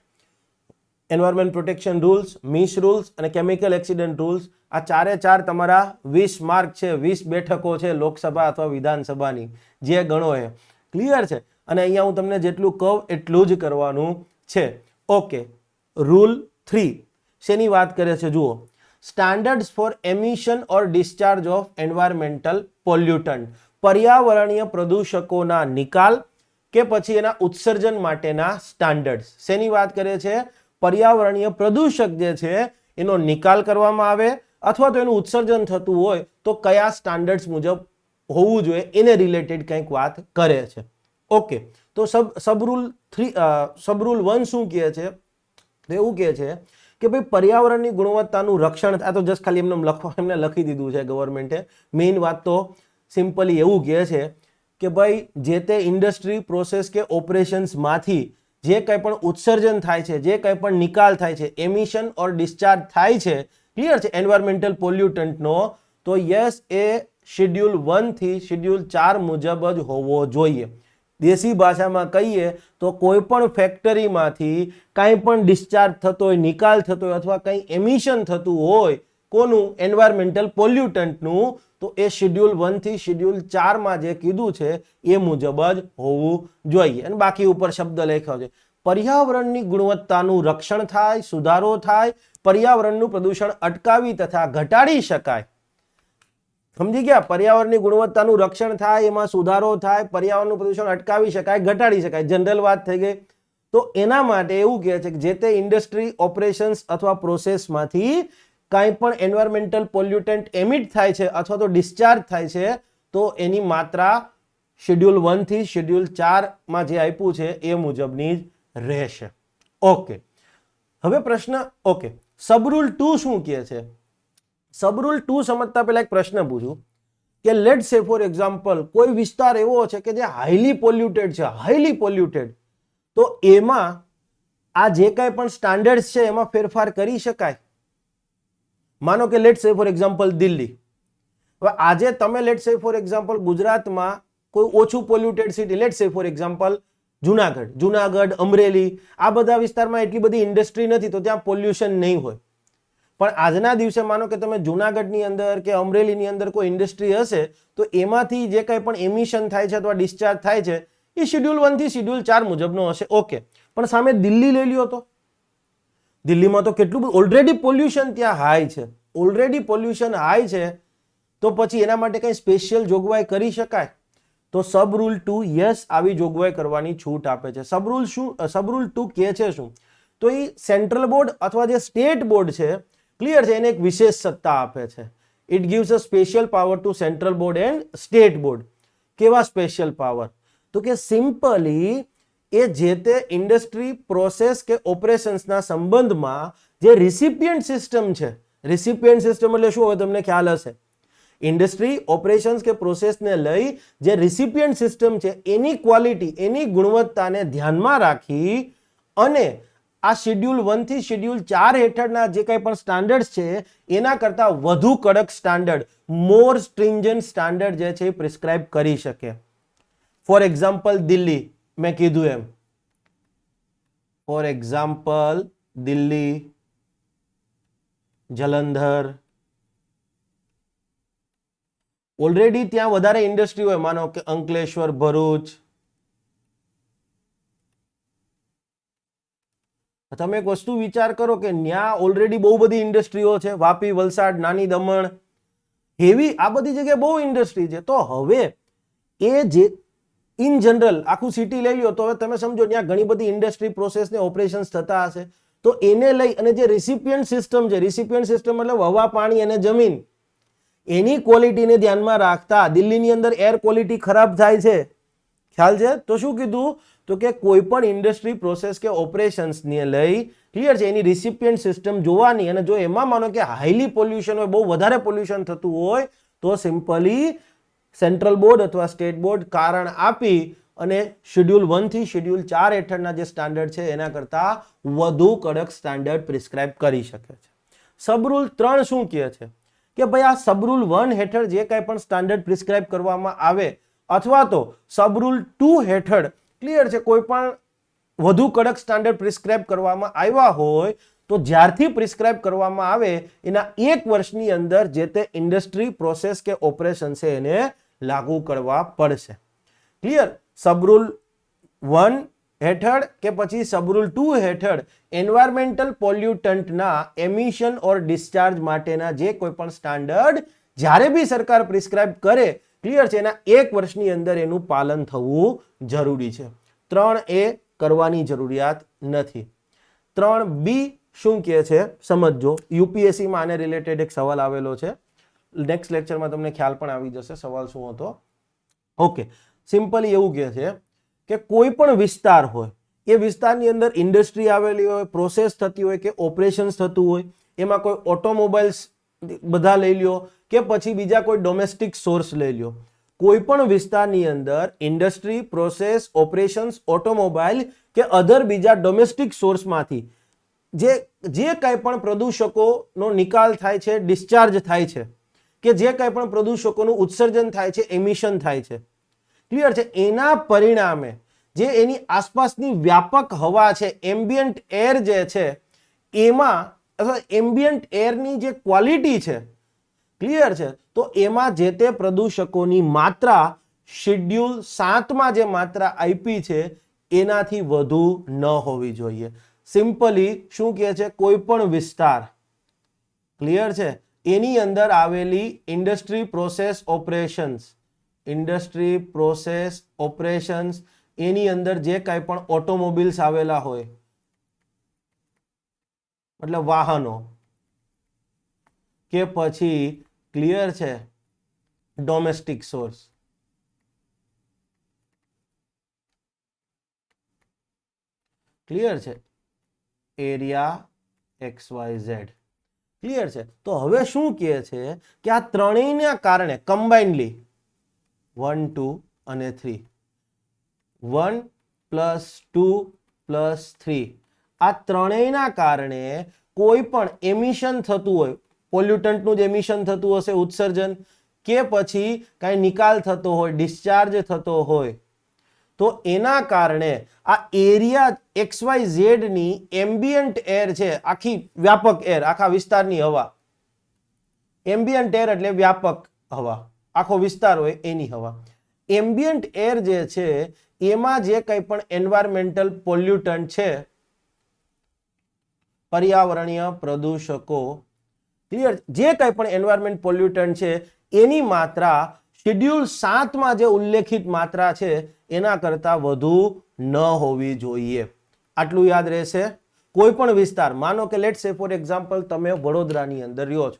environment protection rules, miss rules અને કેમિકલ એક્સિડન્ટ રૂલ્સ, આ 4 તમારા 20 માર્ક છે, 20 બેઠકો છે લોકસભા અથવા વિધાનસભાની, જે ગણો એ. ક્લિયર છે? અને અહીંયા હું તમને જેટલું કહું એટલું જ કરવાનું છે. ઓકે, રૂલ 3 શેની વાત કરે છે જુઓ. Standards for emission or discharge of environmental pollutant. પર્યાવરણીય પ્રદૂષકોના નિકાલ કે પછી એના ઉત્સર્જન માટેના સ્ટાન્ડર્ડ્સ. શેની વાત કરે છે? પર્યાવરણીય પ્રદૂષક જે છે એનો નિકાલ કરવામાં આવે અથવા તો એનું ઉત્સર્જન થતું હોય તો કયા સ્ટાન્ડર્ડ્સ મુજબ હોવું જોઈએ એને રિલેટેડ કંઈક વાત કરે છે. ઓકે, તો સબરૂલ 1 શું કહે છે? તો એવું કહે છે કે ભાઈ પર્યાવરણની ગુણવત્તાનું રક્ષણ, આ તો જસ્ટ ખાલી એમને લખી દીધું છે ગવર્મેન્ટે. મેઇન વાત તો સિમ્પલી એવું કહે છે કે ભાઈ જે તે ઇન્ડસ્ટ્રી, પ્રોસેસ કે ઓપરેશન્સમાંથી જે કંઈ પણ ઉત્સર્જન થાય છે, જે કંઈ પણ નિકાલ થાય છે, એમિશન ઓર ડિસ્ચાર્જ થાય છે, ક્લિયર છે, એન્વાયરમેન્ટલ પોલ્યુટન્ટનો, તો યસ એ શેડ્યુલ 1 થી શેડ્યુલ 4 મુજબ જ હોવો જોઈએ. દેશી ભાષામાં કહીએ તો કોઈ પણ ફેક્ટરીમાંથી કાંઈ પણ ડિસ્ચાર્જ થતો હોય, નિકાલ થતો હોય અથવા કંઈ એમિશન થતું હોય, કોનું? એન્વાયરમેન્ટલ પોલ્યુટન્ટનું, તો એ શેડ્યુલ 1 થી શેડ્યુલ 4 માં જે કીધું છે એ મુજબ જ હોવું જોઈએ. અને બાકી ઉપર શબ્દ લખ્યો છે, પર્યાવરણની ગુણવત્તાનું રક્ષણ થાય, સુધારો થાય, પર્યાવરણનું પ્રદૂષણ અટકાવી તથા ઘટાડી શકાય. સમજી ગયા? પર્યાવરણની ગુણવત્તાનું રક્ષણ થાય, એમાં સુધારો થાય, પર્યાવરણનું પ્રદૂષણ અટકાવી શકાય, ઘટાડી શકાય. જનરલ વાત થઈ ગઈ. તો એના માટે એવું કહે છે કે જે તે ઇન્ડસ્ટ્રી, ઓપરેશન્સ અથવા પ્રોસેસમાંથી કાંઈ પણ એન્વાયરમેન્ટલ પોલ્યુટન્ટ એમિટ થાય છે અથવા તો ડિસ્ચાર્જ થાય છે તો એની માત્રા શેડ્યુલ 1 થી શેડ્યુલ 4 માં જે આપ્યું છે એ મુજબની જ રહેશે. ઓકે, હવે પ્રશ્ન, ઓકે, સબરૂલ 2 શું કહે છે? સબરૂલ 2 સમજતા પહેલા એક પ્રશ્ન પૂછું કે લેટ સે ફોર એક્ઝામ્પલ કોઈ વિસ્તાર એવો છે કે જે હાઈલી પોલ્યુટેડ છે, હાઈલી પોલ્યુટેડ, તો એમાં આ જે કાંઈ પણ સ્ટાન્ડર્ડ્સ છે એમાં ફેરફાર કરી શકાય. માનો કે લેટ સે ફોર એક્ઝામ્પલ દિલ્હી. હવે આજે તમે લેટ સે ફોર એક્ઝામ્પલ ગુજરાતમાં કોઈ ઓછું પોલ્યુટેડ સિટી, લેટ સે ફોર એક્ઝામ્પલ જુનાગઢ, અમરેલી, આ બધા વિસ્તારમાં એટલી બધી ઇન્ડસ્ટ્રી નથી તો ત્યાં પોલ્યુશન નહીં હોય. પણ આજના દિવસે માનો કે તમે જુનાગઢની અંદર કે અમરેલીની અંદર કોઈ ઇન્ડસ્ટ્રી હશે તો એમાંથી જે કંઈ પણ એમિશન થાય છે અથવા ડિસ્ચાર્જ થાય છે એ શેડ્યુલ 1 થી શેડ્યુલ 4 મુજબનો હશે. ઓકે, પણ સામે દિલ્હી લઈ લ્યો તો દિલ્હીમાં તો કેટલું બધું ઓલરેડી પોલ્યુશન ત્યાં હાઈ છે, ઓલરેડી પોલ્યુશન હાઈ છે, તો પછી એના માટે કંઈ સ્પેશિયલ જોગવાઈ કરી શકાય? તો સબ રૂલ 2 યસ આવી જોગવાઈ કરવાની છૂટ આપે છે. સબ રૂલ 2 કહે છે શું? તો એ સેન્ટ્રલ બોર્ડ અથવા જે સ્ટેટ બોર્ડ છે, ક્લિયર છે, એને એક વિશેષ સત્તા આપે છે. It gives a special power to central board and state board. કેવા સ્પેશિયલ પાવર? તો કે સિમ્પલી એ જે તે ઇન્ડસ્ટ્રી, પ્રોસેસ કે ઓપરેશન્સના સંબંધમાં જે રિસિપિયન્ટ સિસ્ટમ છે, રિસિપિયન્ટ સિસ્ટમ એટલે શું? હવે તમને ખ્યાલ હશે. ઇન્ડસ્ટ્રી, ઓપરેશન્સ કે પ્રોસેસને લઈ જે રિસિપિયન્ટ સિસ્ટમ છે એની ક્વોલિટી, એની ગુણવત્તાને ધ્યાનમાં રાખી અને આ શેડ્યુલ 1 થી શેડ્યુલ 4 હેઠળના જે કંઈ પણ સ્ટાન્ડર્ડ છે એના કરતા વધુ કડક સ્ટાન્ડર્ડ, મોર સ્ટ્રિન્જન્ટ સ્ટાન્ડર્ડ જે છે એ પ્રિસ્ક્રાઇબ કરી શકે. ફોર એક્ઝામ્પલ દિલ્હી, મેં કીધું એમ, for example Delhi, Jalandhar, already ત્યાં વધારે ઇન્ડસ્ટ્રી હોય, માનો કે અંકલેશ્વર, ભરૂચ. તમે એક વસ્તુ વિચાર કરો કે ત્યાં ઓલરેડી બહુ બધી ઇન્ડસ્ટ્રીઓ છે, વાપી, વલસાડ, નાની દમણ, હેવી, આ બધી જગ્યાએ બહુ ઇન્ડસ્ટ્રી છે. તો હવે એ જે ઇન જનરલ આખું સિટી લઈ લ્યો તો હવે તમે સમજો ત્યાં ઘણી બધી ઇન્ડસ્ટ્રી, પ્રોસેસ ને ઓપરેશન્સ થતા હશે. તો એને લઈ અને જે રિસિપિયન્ટ સિસ્ટમ છે, રિસિપિયન્ટ સિસ્ટમ એટલે હવા, પાણી અને જમીન, એની ક્વોલિટીને ધ્યાનમાં રાખતા દિલ્હીની અંદર એર ક્વોલિટી ખરાબ થાય છે, ખ્યાલ છે? તો શું કીધું? તો કે કોઈ પણ ઇન્ડસ્ટ્રી, પ્રોસેસ કે ઓપરેશન્સને લઈ, ક્લિયર છે, એની રિસિપિયન્ટ સિસ્ટમ જોવાની અને જો એમાં માનો કે હાઈલી પોલ્યુશન હોય, બહુ વધારે પોલ્યુશન થતું હોય તો સિમ્પલી સેન્ટ્રલ બોર્ડ અથવા સ્ટેટ બોર્ડ કારણ આપી અને શેડ્યુલ 1 થી શેડ્યુલ 4 હેઠળના જે સ્ટાન્ડર્ડ છે એના કરતા વધુ કડક સ્ટાન્ડર્ડ પ્રિસ્ક્રાઇબ કરી શકે છે. સબરૂલ 3 શું કહે છે? કે ભાઈ આ સબરૂલ 1 હેઠળ જે કાંઈ પણ સ્ટાન્ડર્ડ પ્રિસ્ક્રાઇબ કરવામાં આવે અથવા તો સબરૂલ 2 હેઠળ, ક્લિયર છે, કોઈ પણ વધુ કડક સ્ટાન્ડર્ડ પ્રિસ્ક્રાઇબ કરવામાં આવ્યા હોય તો જ્યારથી પ્રિસ્ક્રાઇબ કરવામાં આવે એના 1 વર્ષની અંદર જે તે ઇન્ડસ્ટ્રી, પ્રોસેસ કે ઓપરેશન છે એને લાગુ કરવા પડશે. ક્લિયર? સબરૂલ 1 હેઠળ કે પછી સબરૂલ 2 હેઠળ એન્વાયરમેન્ટલ પોલ્યુટન્ટના એમિશન ઓર ડિસ્ચાર્જ માટેના જે કોઈ પણ સ્ટાન્ડર્ડ જ્યારે બી સરકાર પ્રિસ્ક્રાઇબ કરે ક્લિયર છે, એના 1 વર્ષની અંદર એનું પાલન થવું જરૂરી છે. 3A કરવાની જરૂરિયાત નથી. 3B શું કહે છે સમજો. યુપીએસસી માં આને રિલેટેડ એક સવાલ આવેલો છે. નેક્સ્ટ લેક્ચરમાં તમને ખ્યાલ પણ આવી જશે સવાલ શું હતો. ઓકે, સિમ્પલી એવું કહે છે કે કોઈ પણ વિસ્તાર હોય, એ વિસ્તારની અંદર ઇન્ડસ્ટ્રી આવેલી હોય, પ્રોસેસ થતી હોય કે ઓપરેશન્સ થતું હોય, એમાં કોઈ ઓટોમોબાઈલ્સ બધા લઈ લ્યો કે પછી બીજા કોઈ ડોમેસ્ટિક સોર્સ લઈ લ્યો, કોઈ પણ વિસ્તારની અંદર ઇન્ડસ્ટ્રી, પ્રોસેસ, ઓપરેશન્સ, ઓટોમોબાઈલ કે અધર બીજા ડોમેસ્ટિક સોર્સમાંથી જે કાંઈ પણ પ્રદૂષકોનો નિકાલ થાય છે, ડિસ્ચાર્જ થાય છે, કે જે કાંઈ પણ પ્રદૂષકોનું ઉત્સર્જન થાય છે, એમિશન થાય છે, ક્લિયર છે, એના પરિણામે જે એની આસપાસની વ્યાપક હવા છે, એમ્બિયન્ટ એર જે છે, એમાં અથવા એમ્બિયન્ટ એરની જે ક્વોલિટી છે, ક્લિયર છે, તો એમાં જે તે પ્રદૂષકોની માત્રા શેડ્યુલ 7માં જે માત્રા આપી છે એનાથી વધુ ન હોવી જોઈએ. સિમ્પલી શું કહે છે, કોઈ પણ વિસ્તાર, ક્લિયર છે, એની અંદર આવેલી industry, process, operations, industry, process, operations, એની અંદર જે કાંઈ પણ ઓટોમોબાઈલ્સ આવેલા હોય, મતલબ વાહનો, કે પછી ક્લિયર છે ડોમેસ્ટિક સોર્સ, ક્લિયર છે, એરિયા XYZ, ક્લિયર છે. તો હવે શું કહે છે કે આ ત્રણેયના કારણે કમ્બાઇન્ડલી 1 2 અને 3 1 + 2 + 3 આ ત્રણેયના કારણે કોઈ પણ એમિશન થતું હોય, પોલ્યુટન્ટનું જ એમિશન થતું હશે, ઉત્સર્જન, કે પછી કાંઈ નિકાલ થતો હોય, ડિસ્ચાર્જ થતો હોય, તો એના કારણે આ એરિયા XYZ ની એમ્બિયન્ટ એર છે, આખી વ્યાપક એર, આખા વિસ્તારની હવા, એમ્બિયન્ટ એર એટલે વ્યાપક હવા, આખો વિસ્તાર હોય એની હવા, એમ્બિયન્ટ એર જે છે એમાં જે કંઈ પણ એન્વાયરમેન્ટલ પોલ્યુટન્ટ છે, પર્યાવરણીય પ્રદૂષકો, ક્લિયર, જે કંઈ પણ એન્વાયરમેન્ટ પોલ્યુટન્ટ છે એની માત્રા શેડ્યુલ 7માં જે ઉલ્લેખિત માત્રા છે એના કરતા વધુ ન હોવી જોઈએ. આટલું યાદ રહેશે. કોઈ પણ વિસ્તાર, માનો કે લેટ્સ સે ફોર એક્ઝામ્પલ તમે વડોદરાની અંદર રહ્યો છો,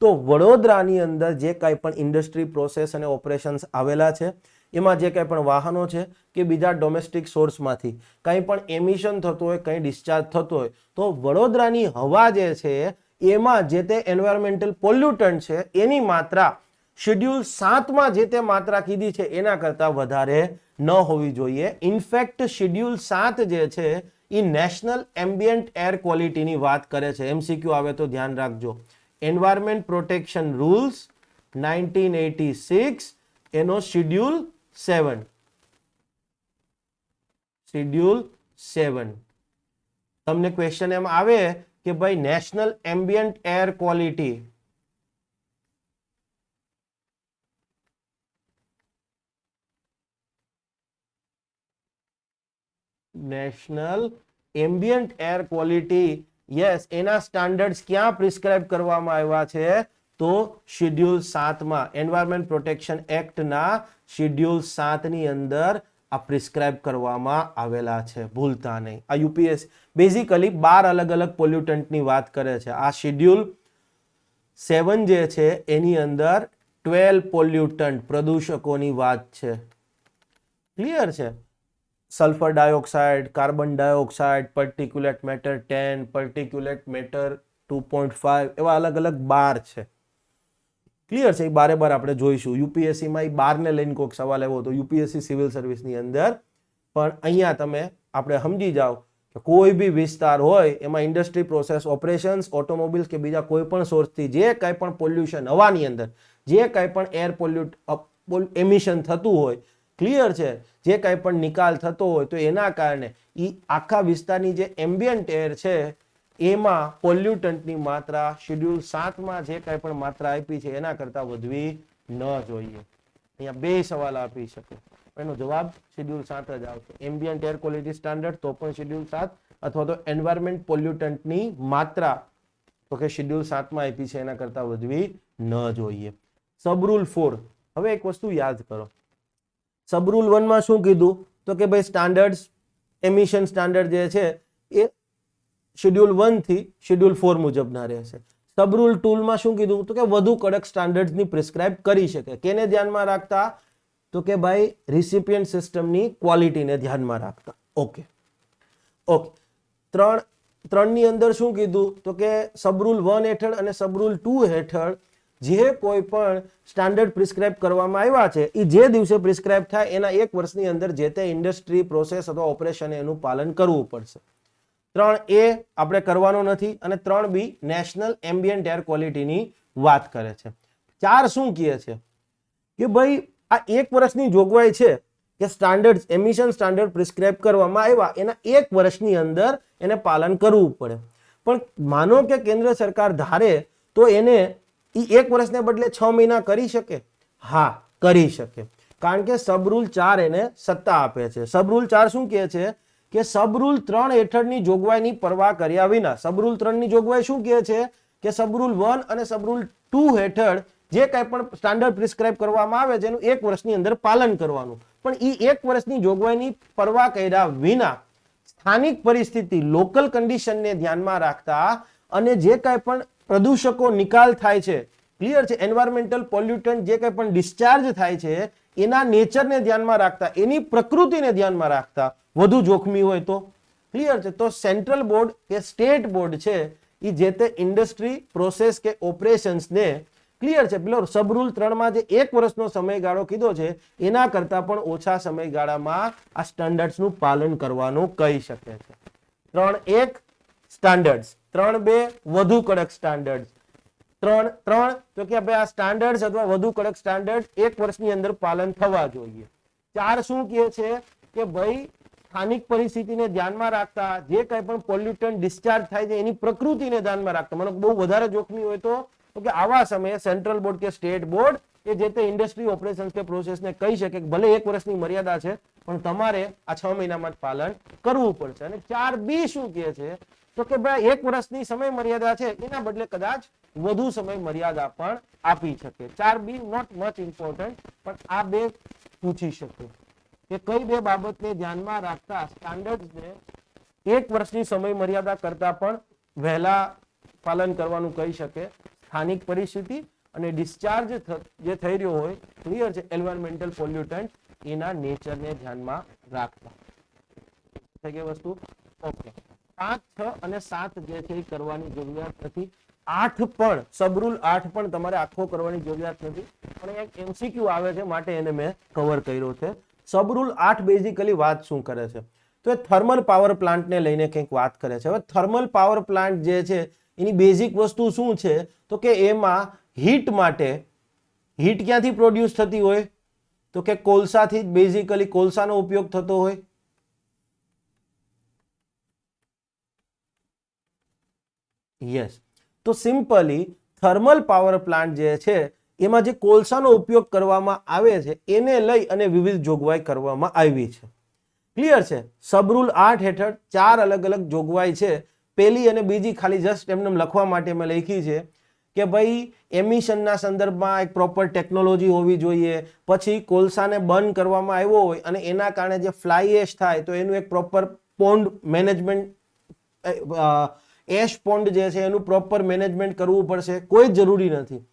તો વડોદરાની અંદર જે કાંઈ પણ ઇન્ડસ્ટ્રી, પ્રોસેસ અને ઓપરેશન્સ આવેલા છે, એમાં જે કાંઈ પણ વાહનો છે કે બીજા ડોમેસ્ટિક સોર્સમાંથી કંઈ પણ એમિશન થતું હોય, કંઈ ડિસ્ચાર્જ થતો હોય, તો વડોદરાની હવા જે છે એમાં જે તે એન્વાયરમેન્ટલ પોલ્યુટન્ટ છે એની માત્રા શેડ્યુલ 7માં જે તે માત્રા કીધી છે એના કરતાં વધારે ન હોવી જોઈએ. ઇનફેક્ટ શેડ્યુલ 7 જે છે એ નેશનલ એમ્બિયન્ટ એર ક્વોલિટીની વાત કરે છે. MCQ આવે તો ધ્યાન રાખજો. એન્વાયરમેન્ટ પ્રોટેક્શન રૂલ્સ 1986 એનો શેડ્યુલ 7, શેડ્યુલ 7. તમને ક્વેશ્ચન એમ આવે કે ભાઈ national ambient air quality, national ambient air quality, yes, એના સ્ટાન્ડર્ડ્સ ક્યાં પ્રિસ્ક્રાઇબ કરવામાં આવ્યા છે? તો શેડ્યુલ 7માં, એન્વાયરમેન્ટ પ્રોટેક્શન એક્ટના શેડ્યુલ 7 ની અંદર આ પ્રિસ્ક્રાઇબ કરવામાં આવેલા છે, ભૂલતા નહીં. આ યુપીએસ બેઝિકલી 12 અલગ અલગ પોલ્યુટન્ટની વાત કરે છે. આ શેડ્યુલ 7 જે છે એની અંદર 12 પોલ્યુટન્ટ, પ્રદૂષકોની વાત છે. ક્લિયર છે? Sulphur dioxide, carbon dioxide, particulate matter 10, particulate matter 2.5, એવા અલગ અલગ 12 છે. ક્લિયર છે? એ બારે આપણે જોઈશું. યુપીએસસીમાં એ 12 ને લઈને કોઈક સવાલ આવ્યો હતો યુપીએસસી સિવિલ સર્વિસની અંદર, પણ અહીંયા તમે આપણે સમજી જાઓ કે કોઈ બી વિસ્તાર હોય એમાં ઇન્ડસ્ટ્રી, પ્રોસેસ, ઓપરેશન્સ, ઓટોમોબાઈલ્સ કે બીજા કોઈ પણ સોર્સથી જે કાંઈ પણ પોલ્યુશન હવાની અંદર, જે કાંઈ પણ એર પોલ્યુટ એમિશન થતું હોય, ક્લિયર છે, જે કાંઈ પણ નિકાલ થતો હોય, તો એના કારણે એ આખા વિસ્તારની જે એમ્બિયન્ટ એર છે એમાં પોલ્યુટન્ટની માત્રા શેડ્યુલ 7માં જે કાંઈ પણ માત્રા આપી છે એના કરતાં વધવી ન જોઈએ. અહીંયા 2 સવાલ આપી શકે, એનો જવાબ શેડ્યુલ 7 જ આવશે. એમ્બિયન્ટ એર ક્વોલિટી સ્ટાન્ડર્ડ તો પણ શેડ્યુલ 7, અથવા તો એન્વાયરમેન્ટ પોલ્યુટન્ટની માત્રા તો કે શેડ્યુલ 7માં આપી છે એના કરતાં વધવી ન જોઈએ. સબ રૂલ 4, હવે એક વસ્તુ યાદ કરો, સબરૂલ 1 માં શું કીધું તો કે ભાઈ સ્ટાન્ડર્ડ એમિશન સ્ટાન્ડર્ડ જે છે એ શેડ્યુલ 1 થી શેડ્યુલ 4 મુજબના રહેશે. સબરૂલ 2 માં શું કીધું તો કે વધુ કડક સ્ટાન્ડર્ડ્સની પ્રિસ્ક્રાઇબ કરી શકે. કેને ધ્યાનમાં રાખતા તો કે ભાઈ રિસિપિયન્ટ સિસ્ટમની ક્વોલિટીને ધ્યાનમાં રાખતા. ઓકે ઓકે, 3 ની અંદર શું કીધું તો કે સબરૂલ 1 હેઠળ અને સબરૂલ 2 હેઠળ જે કોઈ પણ સ્ટાન્ડર્ડ પ્રિસ્ક્રાઇબ કરવામાં આવ્યા છે એ જે દિવસે પ્રિસ્ક્રાઇબ થાય એના 1 વર્ષની અંદર જે તે ઇન્ડસ્ટ્રી પ્રોસેસ અથવા ઓપરેશન એનું પાલન કરવું પડશે. 3A આપણે કરવાનો નથી અને 3B નેશનલ એમ્બિયન્ટ એર ક્વોલિટીની વાત કરે છે. 4 શું કહે છે કે ભાઈ આ 1 વર્ષની જોગવાઈ છે કે સ્ટાન્ડર્ડ એમિશન સ્ટાન્ડર્ડ પ્રિસ્ક્રાઇબ કરવામાં આવ્યા એના 1 વર્ષની અંદર એને પાલન કરવું પડે. પણ માનો કે કેન્દ્ર સરકાર ધારે તો એને એ 1 વર્ષને બદલે 6 મહિના કરી શકે? હા, કરી શકે. કારણ કે સબરૂલ 4 એને સત્તા આપે છે. સબરૂલ 4 શું કહે છે કે સબરૂલ 3 હેઠળની જોગવાઈની પરવા કર્યા વિના, સબરૂલ 3 ની જોગવાઈ શું કહે છે કે સબરૂલ 1 અને સબરૂલ 2 હેઠળ જે કંઈ પણ સ્ટાન્ડર્ડ પ્રિસ્ક્રાઇબ કરવામાં આવે છે એનું 1 વર્ષની અંદર પાલન કરવાનું. પણ એ 1 વર્ષની જોગવાઈની પરવા કર્યા વિના સ્થાનિક પરિસ્થિતિ, લોકલ કન્ડિશનને ધ્યાનમાં રાખતા અને જે કંઈ પણ પ્રદૂષકો નિકાલ થાય છે, ક્લિયર છે, એન્વાયરમેન્ટલ પોલ્યુટન્ટ જે કંઈ પણ ડિસ્ચાર્જ થાય છે એના નેચરને ધ્યાનમાં રાખતા, એની પ્રકૃતિને ધ્યાનમાં રાખતા વધુ જોખમી હોય તો, ક્લિયર છે, તો સેન્ટ્રલ બોર્ડ કે સ્ટેટ બોર્ડ છે એ જે તે ઇન્ડસ્ટ્રી પ્રોસેસ કે ઓપરેશન્સને, ક્લિયર છે, પેલો સબરૂલ 3 માં જે 1 વર્ષનો સમયગાળો કીધો છે એના કરતા પણ ઓછા સમયગાળામાં આ સ્ટાન્ડર્ડ્સનું પાલન કરવાનું કહી શકે છે. 3.1 સ્ટાન્ડર્ડ્સ, 3.2 વધુ કડક સ્ટાન્ડર્ડ્સ, 3 તો કે ભાઈ આ સ્ટાન્ડર્ડ્સ અથવા વધુ કડક સ્ટાન્ડર્ડ 1 વર્ષની અંદર પાલન થવા જોઈએ. 4 શું કહે છે કે ભાઈ સ્થાનિક પરિસ્થિતિને ધ્યાનમાં રાખતા જે કંઈ પણ પોલ્યુટન્ટ ડિસ્ચાર્જ થાય છે એની પ્રકૃતિને ધ્યાનમાં રાખતા, મને બહુ વધારે જોખમી હોય તો કે આવા સમયે સેન્ટ્રલ બોર્ડ કે સ્ટેટ બોર્ડ એ જે તે ઇન્ડસ્ટ્રી ઓપરેશન્સ કે પ્રોસેસને કહી શકે કે ભલે 1 વર્ષની મર્યાદા છે પણ તમારે આ 6 મહિનામાં જ પાલન કરવું પડશે. અને 4B શું કહે છે તો કે ભાઈ 1 વર્ષની સમય મર્યાદા છે એના બદલે કદાચ વધુ સમય મર્યાદા પણ આપી શકે. 4B નોટ મચ ઇમ્પોર્ટન્ટ, પણ આ બે પૂછી શકે કે કઈ બે બાબતને ધ્યાનમાં રાખતા સ્ટાન્ડર્ડ્સને 1 વર્ષની સમય મર્યાદા કરતા પણ વહેલા પાલન કરવાનું કહી શકે. સ્થાનિક પરિસ્થિતિ અને ડિસ્ચાર્જ જે થઈ રહ્યો હોય, ક્લિયર છે, એન્વાયરમેન્ટલ પોલ્યુટન્ટ એના નેચરને ધ્યાનમાં રાખતા. થઈ ગઈ વસ્તુ. ઓકે, 5, 6 અને 7 જે છે એ કરવાની જરૂરિયાત નથી. 8 પણ, સબરૂલ 8 પણ તમારે આખો કરવાની જરૂરિયાત નથી, પણ એક MCQ આવે છે માટે એને મેં કવર કર્યો છે. સબરૂલ 8 બેઝિકલી વાત શું કરે છે તો એ થર્મલ પાવર પ્લાન્ટને લઈને કંઈક વાત કરે છે. હવે થર્મલ પાવર પ્લાન્ટ જે છે એની બેઝિક વસ્તુ શું છે તો કે એમાં હીટ માટે, હીટ ક્યાંથી પ્રોડ્યુસ થતી હોય તો કે કોલસાથી, બેઝિકલી કોલસાનો ઉપયોગ થતો હોય. યસ, તો સિમ્પલી થર્મલ પાવર પ્લાન્ટ જે છે એમાં જે કોલસાનો ઉપયોગ કરવામાં આવે છે એને લઈ અને વિવિધ જોગવાઈ કરવામાં આવી છે. ક્લિયર છે. સબરૂલ 8 હેઠળ 4 અલગ અલગ જોગવાઈ છે. પહેલી અને બીજી ખાલી જસ્ટ એમને લખવા માટે મેં લખી છે કે ભાઈ એમિશનના સંદર્ભમાં એક પ્રોપર ટેકનોલોજી હોવી જોઈએ. પછી કોલસાને બર્ન કરવામાં આવ્યો હોય અને એના કારણે જે ફ્લાય એશ થાય તો એનું એક proper pond management, ash pond જે છે એનું પ્રોપર મેનેજમેન્ટ કરવું પડશે. કોઈ જરૂરી નથી,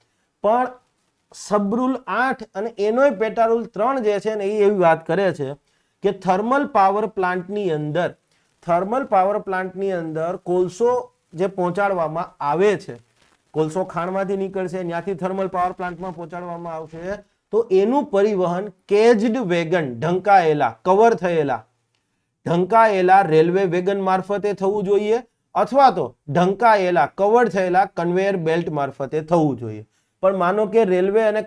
પણ સબરૂલ 8 અને એનોય પેટારૂલ 3 જે છે ને એ એવી વાત કરે છે કે થર્મલ પાવર પ્લાન્ટની અંદર કોલસો જે પહોંચાડવામાં આવે છે, કોલસો ખાણમાંથી નીકળશે, ત્યાંથી થર્મલ પાવર પ્લાન્ટમાં પહોંચાડવામાં આવશે, તો એનું પરિવહન કેજ્ડ વેગન, ઢંકાયેલા, કવર થયેલા, ઢંકાયેલા રેલવે વેગન મારફતે થવું જોઈએ અથવા તો ઢંકાયેલા, કવર થયેલા કન્વેયર બેલ્ટ મારફતે થવું જોઈએ. પણ માનો કે રેલવે અને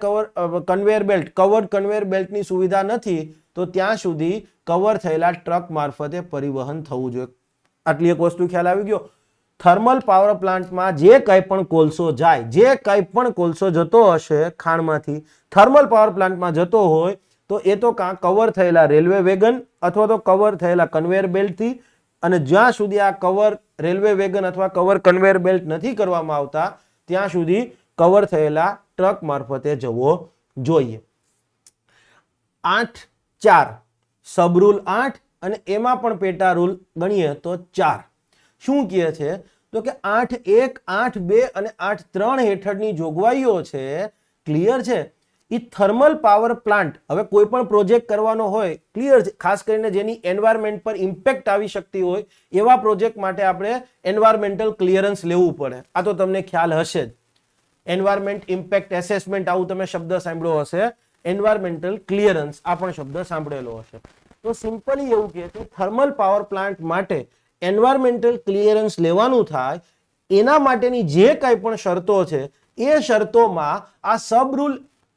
કન્વેયર બેલ્ટ, કવર્ડ કન્વેયર બેલ્ટની સુવિધા નથી તો ત્યાં સુધી કવર થયેલા ટ્રક મારફતે પરિવહન થવું જોઈએ. આટલી એક વસ્તુ ખ્યાલ આવી ગયો. થર્મલ પાવર પ્લાન્ટમાં જે કંઈ પણ કોલસો જાય, જે કંઈ પણ કોલસો જતો હશે ખાણમાંથી થર્મલ પાવર પ્લાન્ટમાં જતો હોય તો એ તો કાં કવર થયેલા રેલવે વેગન અથવા તો કવર થયેલા કન્વેયર બેલ્ટથી, અને જ્યાં સુધી આ કવર રેલવે વેગન અથવા કવર કન્વેયર બેલ્ટ નથી કરવામાં આવતા ત્યાં સુધી કવર થયેલા ટ્રક મારફતે જવો જોઈએ. 8 4 સબ રૂલ 8 અને એમાં પણ પેટા રૂલ ગણીએ તો 4. શું કહે છે તો કે 8.1 8.2 અને 8.3 હેઠળની જોગવાઈઓ છે ક્લિયર છે એ થર્મલ પાવર પ્લાન્ટ હવે કોઈ પણ પ્રોજેક્ટ કરવાનો હોય ક્લિયર છે ખાસ કરીને જેની એન્વાયરમેન્ટ પર ઇમ્પેક્ટ આવી શકતી હોય એવા પ્રોજેક્ટ માટે આપણે એન્વાયરમેન્ટલ ક્લિયરન્સ લેવું પડે. આ તો તમને ખ્યાલ હશે જ. એન્વાયરમેન્ટ ઇમ્પેક્ટ એસેસમેન્ટ આવું તમે શબ્દ સાંભળ્યો હશે. એન્વાયરમેન્ટલ ક્લિયરન્સ આ પણ શબ્દ સાંભળેલો હશે. તો સિમ્પલી એવું કહે કે થર્મલ પાવર પ્લાન્ટ માટે એન્વાયરમેન્ટલ ક્લિયરન્સ લેવાનું થાય એના માટેની જે કાંઈ પણ શરતો છે એ શરતોમાં આ સબ રૂલ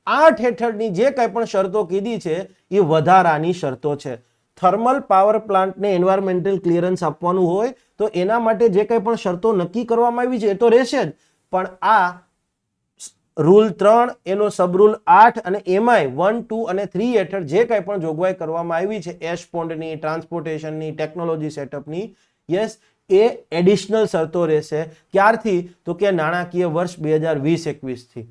8 હેઠળની જે કાંઈ પણ શરતો કીધી છે એ વધારાની શરતો છે. થર્મલ પાવર પ્લાન્ટને એન્વાયરમેન્ટલ ક્લિયરન્સ આપવાનું હોય તો એના માટે જે કાંઈ પણ શરતો નક્કી કરવામાં આવી છે એ તો રહેશે જ, પણ આ રૂલ 3 એનો સબ રૂલ 8 અને એમાંય 1 2 અને 3 હેઠળ જે કાંઈ પણ જોગવાઈ કરવામાં આવી છે એશપોન્ડની, ટ્રાન્સપોર્ટેશનની, ટેકનોલોજી સેટઅપની, યસ એ એડિશનલ શરતો રહેશે. ક્યારથી તો કે નાણાકીય વર્ષ 2020-21 થી.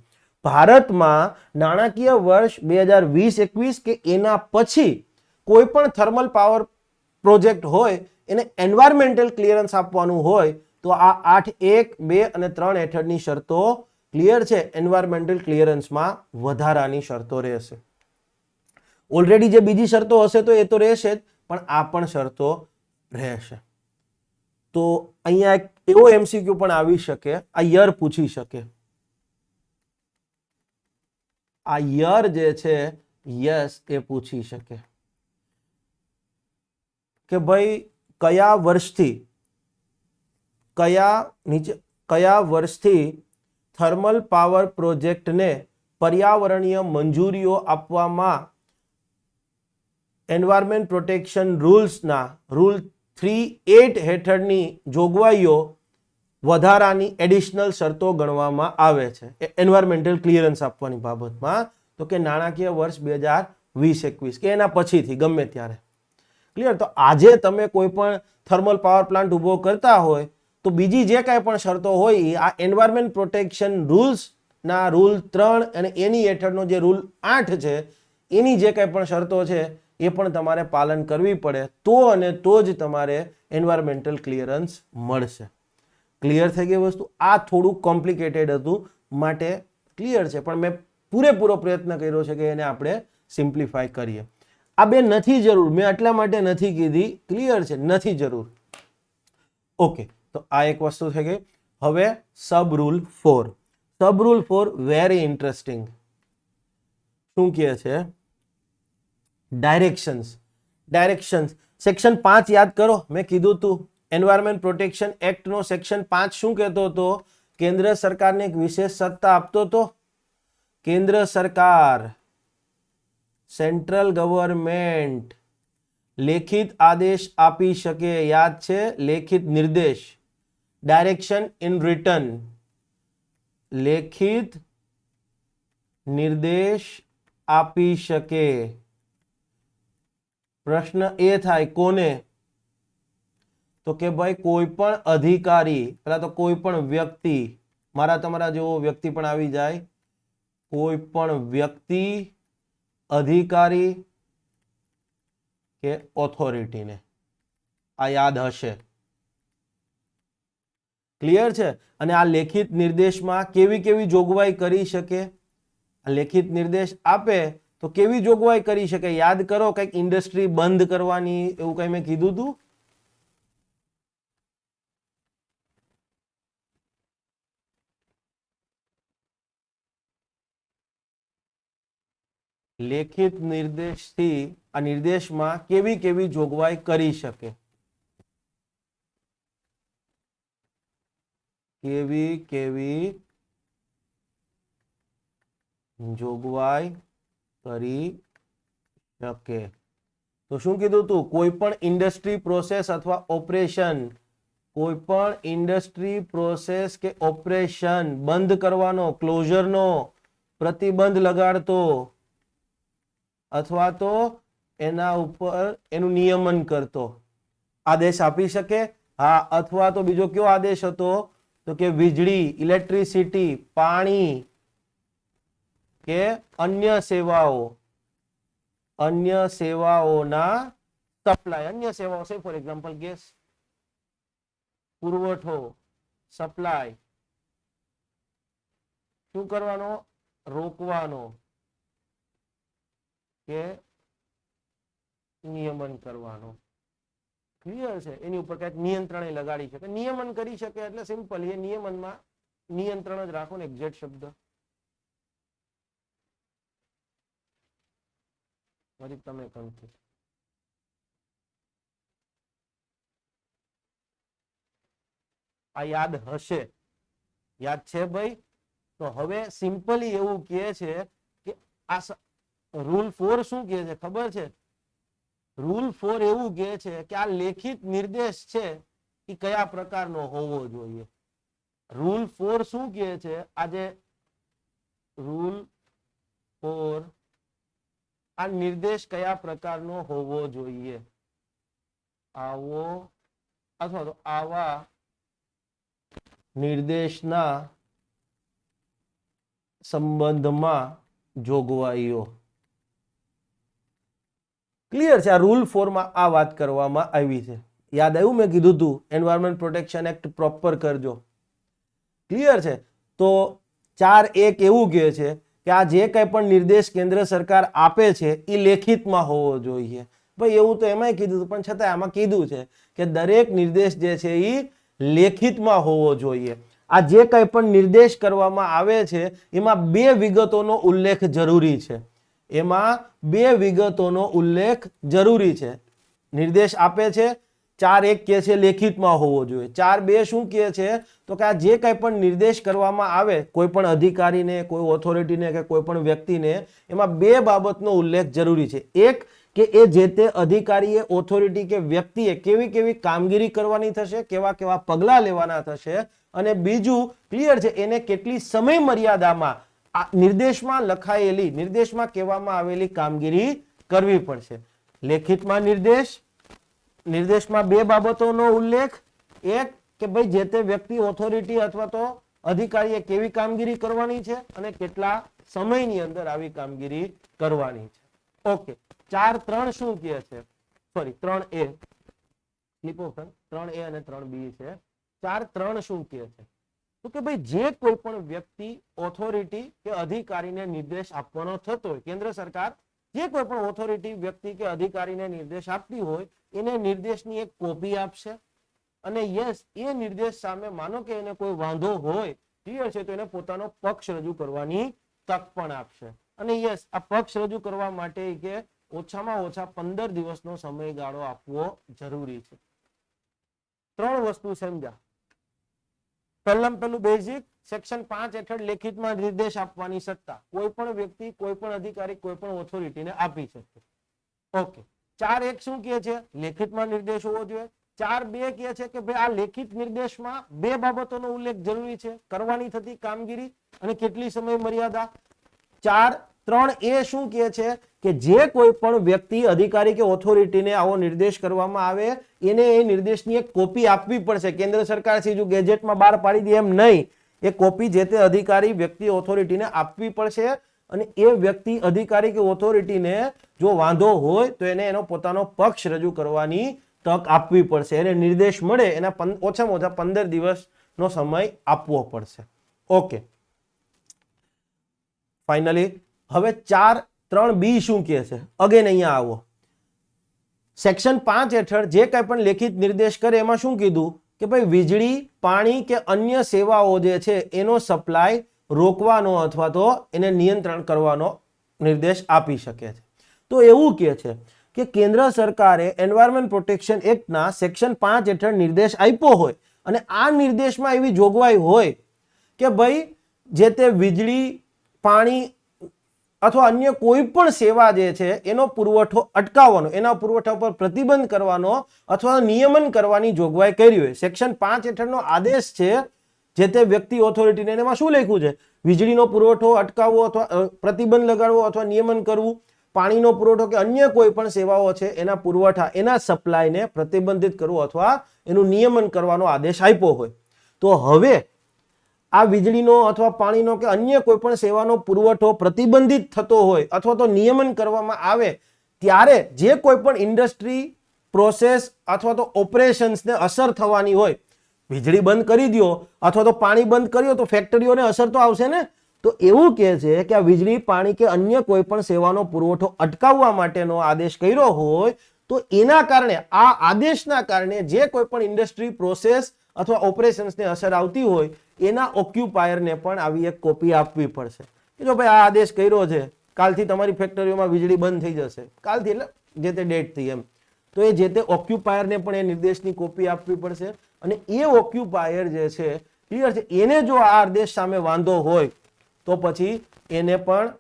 ભારતમાં નાણાકીય વર્ષ 2020-21 કે એના પછી કોઈ પણ થર્મલ પાવર પ્રોજેક્ટ હોય એને એન્વાયરમેન્ટલ ક્લિયરન્સ આપવાનું હોય તો આ 8.1 2 અને 3 હેઠળની શરતો ક્લિયર છે એન્વાયરમેન્ટલ ક્લિયરન્સમાં વધારાની શરતો રહેશે. ઓલરેડી જે બીજી શરતો હશે તો એ તો રહેશે જ, પણ આ પણ શરતો રહેશે. તો અહીંયા એક એવો એમસીક્યુ પણ આવી શકે, આ યર પૂછી શકે. આ યર જે છે યસ એ પૂછી શકે કે ભાઈ કયા વર્ષથી થર્મલ પાવર પ્રોજેક્ટને પર્યાવરણીય મંજૂરીઓ આપવામાં એન્વાયરમેન્ટ પ્રોટેક્શન રૂલ્સના રૂલ 3.8 હેઠળની જોગવાઈઓ વધારાની એડિશનલ શરતો ગણવામાં આવે છે એન્વાયરમેન્ટલ ક્લિયરન્સ આપવાની બાબતમાં. તો કે નાણાકીય વર્ષ 2020-21 કે એના પછીથી ગમે ત્યારે. ક્લિયર. તો આજે તમે કોઈ પણ થર્મલ પાવર પ્લાન્ટ ઊભો કરતા હોય તો બીજી જે કાંઈ પણ શરતો હોય એ આ એન્વાયરમેન્ટ પ્રોટેક્શન રૂલ્સના રૂલ 3 અને એની હેઠળનો જે રૂલ 8 છે એની જે કાંઈ પણ શરતો છે એ પણ તમારે પાલન કરવી પડે તો અને તો જ તમારે એન્વાયરમેન્ટલ ક્લિયરન્સ મળશે. ક્લિયર થઈ ગઈ વસ્તુ. આ થોડું કોમ્પ્લિકેટેડ હતું માટે ક્લિયર છે, પણ મેં પૂરેપૂરો પ્રયત્ન કર્યો છે કે એને આપણે સિમ્પ્લિફાય કરીએ. આ બે નથી જરૂર, મેં એટલા માટે નથી કીધી, ક્લિયર છે, નથી જરૂર. ઓકે, તો આ એક વસ્તુ થઈ ગઈ. હવે સબ રૂલ 4. સબ રૂલ 4 વેરી ઇન્ટરેસ્ટિંગ. શું કહે છે? ડાયરેક્શન્સ. સેક્શન 5 યાદ કરો, મેં કીધું તું એન્વાયરમેન્ટ પ્રોટેક્શન એક્ટ નો સેક્શન 5 શું કહેતો હતો? કેન્દ્ર સરકારને એક વિશેષ સત્તા આપતો હતો. કેન્દ્ર સરકાર, સેન્ટ્રલ ગવર્મેન્ટ લેખિત આદેશ આપી શકે. યાદ છે? લેખિત નિર્દેશ. Direction in written. લેખિત નિર્દેશ આપી શકે. પ્રશ્ન એ થાય કોને? તો કે ભાઈ કોઈ પણ અધિકારી, પેલા તો કોઈ પણ વ્યક્તિ, મારા તમારા જેવો વ્યક્તિ પણ આવી જાય, કોઈ પણ વ્યક્તિ, અધિકારી કે ઓથોરિટીને. આ યાદ હશે. ક્લિયર છે? અને આ લેખિત નિર્દેશમાં કેવી કેવી જોગવાઈ કરી શકે? લેખિત નિર્દેશ આપે તો કેવી જોગવાઈ કરી શકે? યાદ કરો, કંઈક ઇન્ડસ્ટ્રી બંધ કરવાની એવું કઈ મેં કીધું હતું. લેખિત નિર્દેશથી આ નિર્દેશમાં કેવી કેવી જોગવાઈ કરી શકે? કેવી કેવી જોગવાઈ કરી શકે? તો શું કીધું તું? કોઈ પણ ઇન્ડસ્ટ્રી પ્રોસેસ અથવા ઓપરેશન, કોઈ પણ ઇન્ડસ્ટ્રી પ્રોસેસ કે ઓપરેશન બંધ કરવાનો, ક્લોઝરનો પ્રતિબંધ લગાડતો અથવા તો એના ઉપર એનું નિયમન કરતો આદેશ આપી શકે. હા, અથવા તો બીજો કયો આદેશ હતો? તો કે વીજળી, ઇલેક્ટ્રિસિટી, પાણી કે અન્ય સેવાઓ અન્ય સેવાઓના સપ્લાય, અન્ય સેવાઓ છે ફોર એક્ઝામ્પલ ગેસ, પુરવઠો, સપ્લાય શું કરવાનો? રોકવાનો કે નિયમન કરવાનો. ક્લિયર છે? એની ઉપર કઈક નિયંત્રણ લગાડી શકે, નિયમન કરી શકે એટલે સિમ્પલ, એ નિયમનમાં નિયંત્રણ જ રાખો ને, એક્ઝેક્ટ શબ્દ. હજી તમે કન્ફ્યુઝ. આ યાદ હશે, યાદ છે ભાઈ? તો હવે સિમ્પલી એવું કહે છે કે આ રૂલ 4 શું કહે છે ખબર છે? રૂલ 4 એવું કહે છે કે આ લેખિત નિર્દેશ છે એ કયા પ્રકારનો હોવો જોઈએ. રૂલ 4 શું કહે છે? આજે રૂલ 4 આ નિર્દેશ કયા પ્રકારનો હોવો જોઈએ? આવો અથવા તો આવા નિર્દેશના સંબંધમાં જોગવાઈઓ. ક્લિયર છે? આ રૂલ 4 માં આ વાત કરવામાં આવી છે. યાદ આવ્યું? મેં કીધું તું એન્વાયરમેન્ટ પ્રોટેક્શન એક્ટ પ્રોપર કરજો. ક્લિયર છે? તો 4.1 એવું કહે છે કે આ જે કંઈ પણ નિર્દેશ કેન્દ્ર સરકાર આપે છે એ લેખિતમાં હોવો જોઈએ. ભાઈ એવું તો એમાંય કીધું હતું, પણ છતાં આમાં કીધું છે કે દરેક નિર્દેશ જે છે એ લેખિતમાં હોવો જોઈએ. આ જે કંઈ પણ નિર્દેશ કરવામાં આવે છે એમાં 2 વિગતોનો ઉલ્લેખ જરૂરી છે. એમાં 2 વિગતોનો ઉલ્લેખ જરૂરી છે. નિર્દેશ આપે છે, 4.1 કહે છે લેખિતમાં હોવો જોઈએ. 4.2 શું કહે છે? તો કે આ જે કંઈ પણ નિર્દેશ કરવામાં આવે કોઈ પણ અધિકારીને, કોઈ ઓથોરિટીને કે કોઈ પણ વ્યક્તિને, એમાં 2 બાબતનો ઉલ્લેખ જરૂરી છે. એક કે એ જે તે અધિકારીએ, ઓથોરિટી કે વ્યક્તિએ કેવી કેવી કામગીરી કરવાની થશે, કેવા કેવા પગલાં લેવાના થશે, અને બીજું ક્લિયર છે એને કેટલી સમય મર્યાદામાં આ નિર્દેશમાં લખાયેલી, નિર્દેશમાં કહેવામાં આવેલી કામગીરી કરવી પડશે. લેખિતમાં નિર્દેશમાં 2 બાબતોનો ઉલ્લેખ. એક કે ભાઈ જે તે વ્યક્તિ, ઓથોરિટી અથવા તો અધિકારીએ કેવી કામગીરી કરવાની છે અને કેટલા સમયની અંદર આવી કામગીરી કરવાની છે. ઓકે. 4.3 શું કહે છે? Sorry 3A, sleep of tongue, 3A અને 3B છે. 4.3 શું કહે છે? તો કે ભાઈ જે કોઈ પણ વ્યક્તિ, ઓથોરિટી કે અધિકારીને નિર્દેશ આપવાનો થતો હોય, કેન્દ્ર સરકાર જે કોઈ પણ ઓથોરિટી, વ્યક્તિ કે અધિકારીને નિર્દેશ આપતી હોય એને નિર્દેશની એક કોપી આપશે, અને યસ એ નિર્દેશ સામે માનો કે એને કોઈ વાંધો હોય, ક્લિયર છે, તો એને પોતાનો પક્ષ રજૂ કરવાની તક પણ આપશે. અને યસ આ પક્ષ રજૂ કરવા માટે કે ઓછામાં ઓછા 15 દિવસનો સમયગાળો આપવો જરૂરી છે. 3 વસ્તુ સમજ્યા. પહેલું બેઝિક, સેક્શન 5 હેઠળ લેખિતમાં નિર્દેશ આપવાની સત્તા કોઈ પણ વ્યક્તિ, કોઈ પણ અધિકારી, કોઈ પણ ઓથોરિટીને આપી શકે. ઓકે. 4.1 શું કહે છે? લેખિતમાં નિર્દેશ હોવો જોઈએ. 4.2 કહે છે કે ભાઈ આ લેખિત નિર્દેશમાં 2 બાબતોનો ઉલ્લેખ જરૂરી છે, કરવાની થતી કામગીરી અને કેટલી સમય મર્યાદા. 4.3A શું કહે છે કે જે કોઈ પણ વ્યક્તિ, અધિકારી કે ઓથોરિટીને આવો નિર્દેશ કરવામાં આવે એને એ નિર્દેશની એક કોપી આપવી પડશે. કેન્દ્ર સરકાર સીધું ગેજેટમાં બહાર પાડી દે એમ નહીં. એ કોપી જે તે અધિકારી, વ્યક્તિ, ઓથોરિટીને આપવી પડશે, અને એ વ્યક્તિ, અધિકારી કે ઓથોરિટીને જો વાંધો હોય તો એને એનો પોતાનો પક્ષ રજૂ કરવાની તક આપવી પડશે. એને નિર્દેશ મળે એના ઓછામાં ઓછા 15 દિવસનો સમય આપવો પડશે. ઓકે. ફાઇનલી હવે 4.3B શું કહે છે? અગેન અહીંયા આવો. સેક્શન 5 હેઠળ જે કંઈ પણ લેખિત નિર્દેશ કરે એમાં શું કીધું કે ભાઈ વીજળી, પાણી કે અન્ય સેવાઓ જે છે એનો સપ્લાય રોકવાનો અથવા તો એને નિયંત્રણ કરવાનો નિર્દેશ આપી શકે છે. તો એવું કહે છે કે કેન્દ્ર સરકારે એન્વાયરમેન્ટ પ્રોટેક્શન એક્ટના સેક્શન 5 હેઠળ નિર્દેશ આપ્યો હોય અને આ નિર્દેશમાં એવી જોગવાઈ હોય કે ભાઈ જે તે વીજળી, પાણી અથવા અન્ય કોઈ પણ સેવા જે છે એનો પુરવઠો અટકાવવાનો, એના પુરવઠા પર પ્રતિબંધ કરવાનો અથવા નિયમન કરવાની જોગવાઈ કરી હોય. સેક્શન 5 હેઠળનો આદેશ છે જે તે વ્યક્તિ, ઓથોરિટીને, એમાં શું લખ્યું છે? વીજળીનો પુરવઠો અટકાવવો અથવા પ્રતિબંધ લગાડવો અથવા નિયમન કરવું, પાણીનો પુરવઠો કે અન્ય કોઈ પણ સેવાઓ છે એના પુરવઠા, એના સપ્લાયને પ્રતિબંધિત કરવું અથવા એનું નિયમન કરવાનો આદેશ આપ્યો હોય. તો હવે આ વીજળીનો અથવા પાણીનો કે અન્ય કોઈ પણ સેવાનો પુરવઠો પ્રતિબંધિત થતો હોય અથવા તો નિયમન કરવામાં આવે ત્યારે જે કોઈ પણ ઇન્ડસ્ટ્રી પ્રોસેસ અથવા તો ઓપરેશન્સને અસર થવાની હોય, વીજળી બંધ કરી દો અથવા તો પાણી બંધ કર્યો તો ફેક્ટરીઓને અસર તો આવશે ને. તો એવું કહે છે કે આ વીજળી, પાણી કે અન્ય કોઈ પણ સેવાનો પુરવઠો અટકાવવા માટેનો આદેશ કર્યો હોય તો એના કારણે, આ આદેશના કારણે જે કોઈ પણ ઇન્ડસ્ટ્રી પ્રોસેસ અથવા ઓપરેશન્સને અસર આવતી હોય એના ઓક્યુપાયરને પણ આવી એક કોપી આપવી પડશે. કે જો ભાઈ આ આદેશ કર્યો છે, કાલથી તમારી ફેક્ટરીઓમાં વીજળી બંધ થઈ જશે, કાલથી એટલે જે તે ડેટથી એમ, તો એ જે તે ઓક્યુપાયરને પણ એ નિર્દેશની કોપી આપવી પડશે. અને એ ઓક્યુપાયર જે છે, ક્લિયર છે, એને જો આ આદેશ સામે વાંધો હોય તો પછી એને પણ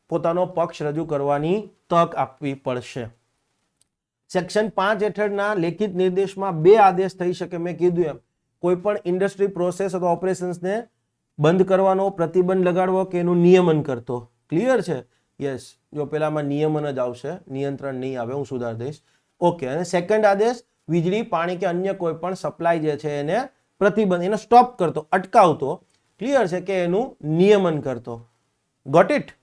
પોતાનો પક્ષ રજૂ કરવાની તક આપવી પડશે. સેક્શન 5 હેઠળના લેખિત નિર્દેશમાં 2 આદેશ થઈ શકે. મેં કીધું એમ, કોઈ પણ ઇન્ડસ્ટ્રી પ્રોસેસ અથવા ઓપરેશન્સને બંધ કરવાનો, પ્રતિબંધ લગાડવો કે એનું નિયમન કરતો. ક્લિયર છે? યસ. જો પેલામાં નિયમન જ આવશે, નિયંત્રણ નહીં આવે, હું સુધાર દઈશ. ઓકે. અને સેકન્ડ આદેશ વીજળી, પાણી કે અન્ય કોઈ પણ સપ્લાય જે છે એને પ્રતિબંધ, એને સ્ટોપ કરતો, અટકાવતો. ક્લિયર છે? કે એનું નિયમન કરતો. Got it?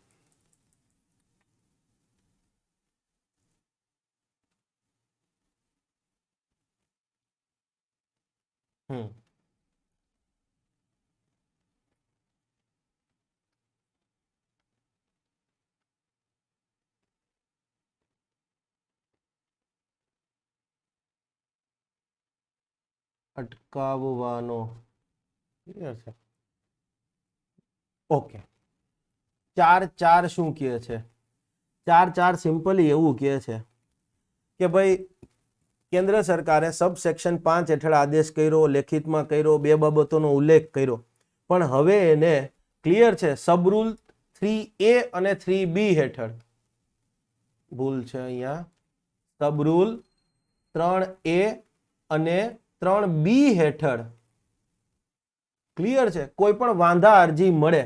અટકાવવાનો. ક્લિયર છે? ઓકે. 4 શું કહે છે? 4 સિમ્પલી એવું કહે છે કે ભાઈ કેન્દ્ર સરકારે સબસેક્શન 5 હેઠળ આદેશ કર્યો, લેખિતમાં કર્યો, 2 બાબતોનો ઉલ્લેખ કર્યો, પણ હવે એને ક્લિયર છે સબરૂલ 3A અને 3B હેઠળ, ભૂલ છે અહીંયા, સબરૂલ 3A અને 3B હેઠળ, ક્લિયર છે, કોઈ પણ વાંધા અરજી મળે,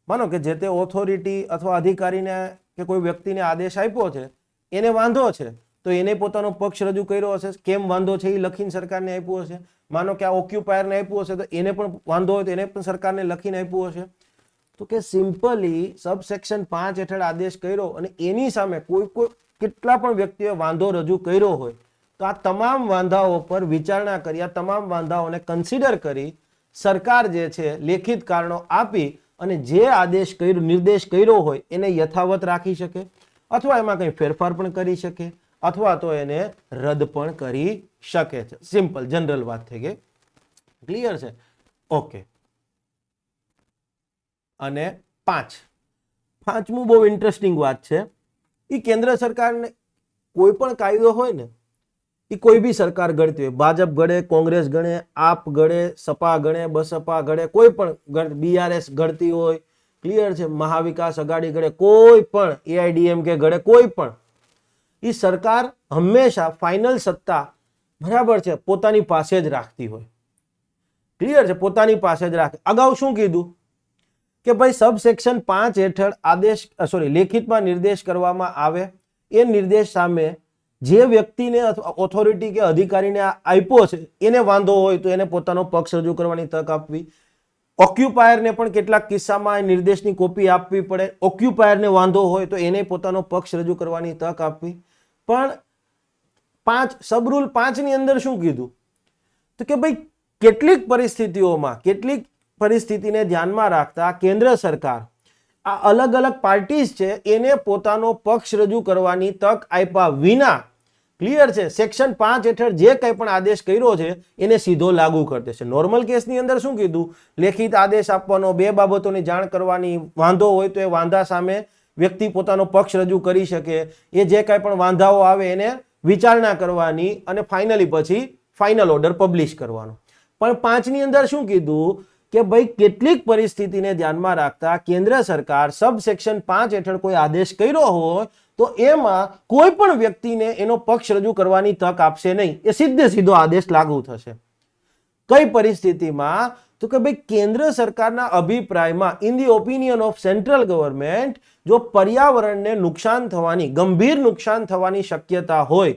માનો કે જે તે ઓથોરિટી અથવા અધિકારીને કે કોઈ વ્યક્તિને આદેશ આપ્યો છે, એને વાંધો છે તો એને પોતાનો પક્ષ રજૂ કર્યો હશે. કેમ વાંધો છે એ લખીને સરકારને આપ્યું હશે. માનો કે આ ઓક્યુપાયરને આપ્યું હશે તો એને પણ વાંધો હોય તો એને પણ સરકારને લખીને આપ્યું હશે. તો કે સિમ્પલી સબસેક્શન 5 હેઠળ આદેશ કર્યો અને એની સામે કોઈ કેટલા પણ વ્યક્તિએ વાંધો રજૂ કર્યો હોય તો આ તમામ વાંધાઓ પર વિચારણા કરી, આ તમામ વાંધાઓને કન્સિડર કરી સરકાર જે છે લેખિત કારણો આપી અને જે આદેશ કર્યો, નિર્દેશ કર્યો હોય એને યથાવત રાખી શકે અથવા એમાં કંઈ ફેરફાર પણ કરી શકે અથવા તો એને રદ પણ કરી શકે છે. સિમ્પલ જનરલ વાત થઈ ગઈ. ક્લિયર છે? ઓકે. અને 5મું બહુ ઇન્ટરેસ્ટિંગ વાત છે. એ કેન્દ્ર સરકારને કોઈ પણ કાયદો હોય ને, એ કોઈ બી સરકાર ઘડતી હોય, ભાજપ ઘડે, કોંગ્રેસ ગણે, આપ ઘડે, સપા ગણે, બસપા ઘડે, કોઈ પણ BRS ઘડતી હોય, ક્લિયર છે, મહાવિકાસ અઘાડી ઘડે, કોઈ પણ AIDMK ઘડે, કોઈ પણ, એ સરકાર હંમેશા ફાઇનલ સત્તા બરાબર છે પોતાની પાસે જ રાખતી હોય. ક્લિયર છે? પોતાની પાસે જ રાખે. અગાઉ શું કીધું કે ભાઈ સબસેક્શન 5 હેઠળ આદેશ લેખિતમાં નિર્દેશ કરવામાં આવે, એ નિર્દેશ સામે જે વ્યક્તિને અથવા ઓથોરિટી કે અધિકારીને આપ્યો છે એને વાંધો હોય તો એને પોતાનો પક્ષ રજૂ કરવાની તક આપવી. ઓક્યુપાયરને પણ કેટલાક કિસ્સામાં નિર્દેશની કોપી આપવી પડે. ઓક્યુપાયરને વાંધો હોય તો એને પોતાનો પક્ષ રજૂ કરવાની તક આપવી. પણ સબરૂલ 5 ની અંદર શું કીધું તો કે ભાઈ કેટલીક પરિસ્થિતિઓમાં, કેટલીક પરિસ્થિતિને ધ્યાનમાં રાખતા કેન્દ્ર સરકાર આ અલગ અલગ પાર્ટીઝ છે એને પોતાનો પક્ષ રજૂ કરવાની તક આપ્યા વિના, ક્લિયર છે, સેક્શન 5 હેઠળ જે કંઈ પણ આદેશ કર્યો છે એને સીધો લાગુ કરી દેશે. નોર્મલ કેસની અંદર શું કીધું? લેખિત આદેશ આપવાનો, 2 બાબતોની જાણ કરવાની, વાંધો હોય તો એ વાંધા સામે વ્યક્તિ પોતાનો પક્ષ રજૂ કરી શકે, એ જે કાંઈ પણ વાંધાઓ આવે એને વિચારણા કરવાની અને ફાઇનલી પછી ફાઇનલ ઓર્ડર પબ્લિશ કરવાનો. પણ 5 ની અંદર શું કીધું કે ભાઈ કેટલીક પરિસ્થિતિને ધ્યાનમાં રાખતા કેન્દ્ર સરકાર સબસેક્શન 5 હેઠળ કોઈ આદેશ કર્યો હોય તો એમાં કોઈ પણ વ્યક્તિને એનો પક્ષ રજૂ કરવાની તક આપશે નહીં. એ સીધો આદેશ લાગુ થશે. કઈ પરિસ્થિતિમાં? તો કે ભાઈ કેન્દ્ર સરકારના અભિપ્રાયમાં, in the opinion of central government, જો પર્યાવરણને નુકસાન થવાની, ગંભીર નુકસાન થવાની શક્યતા હોય,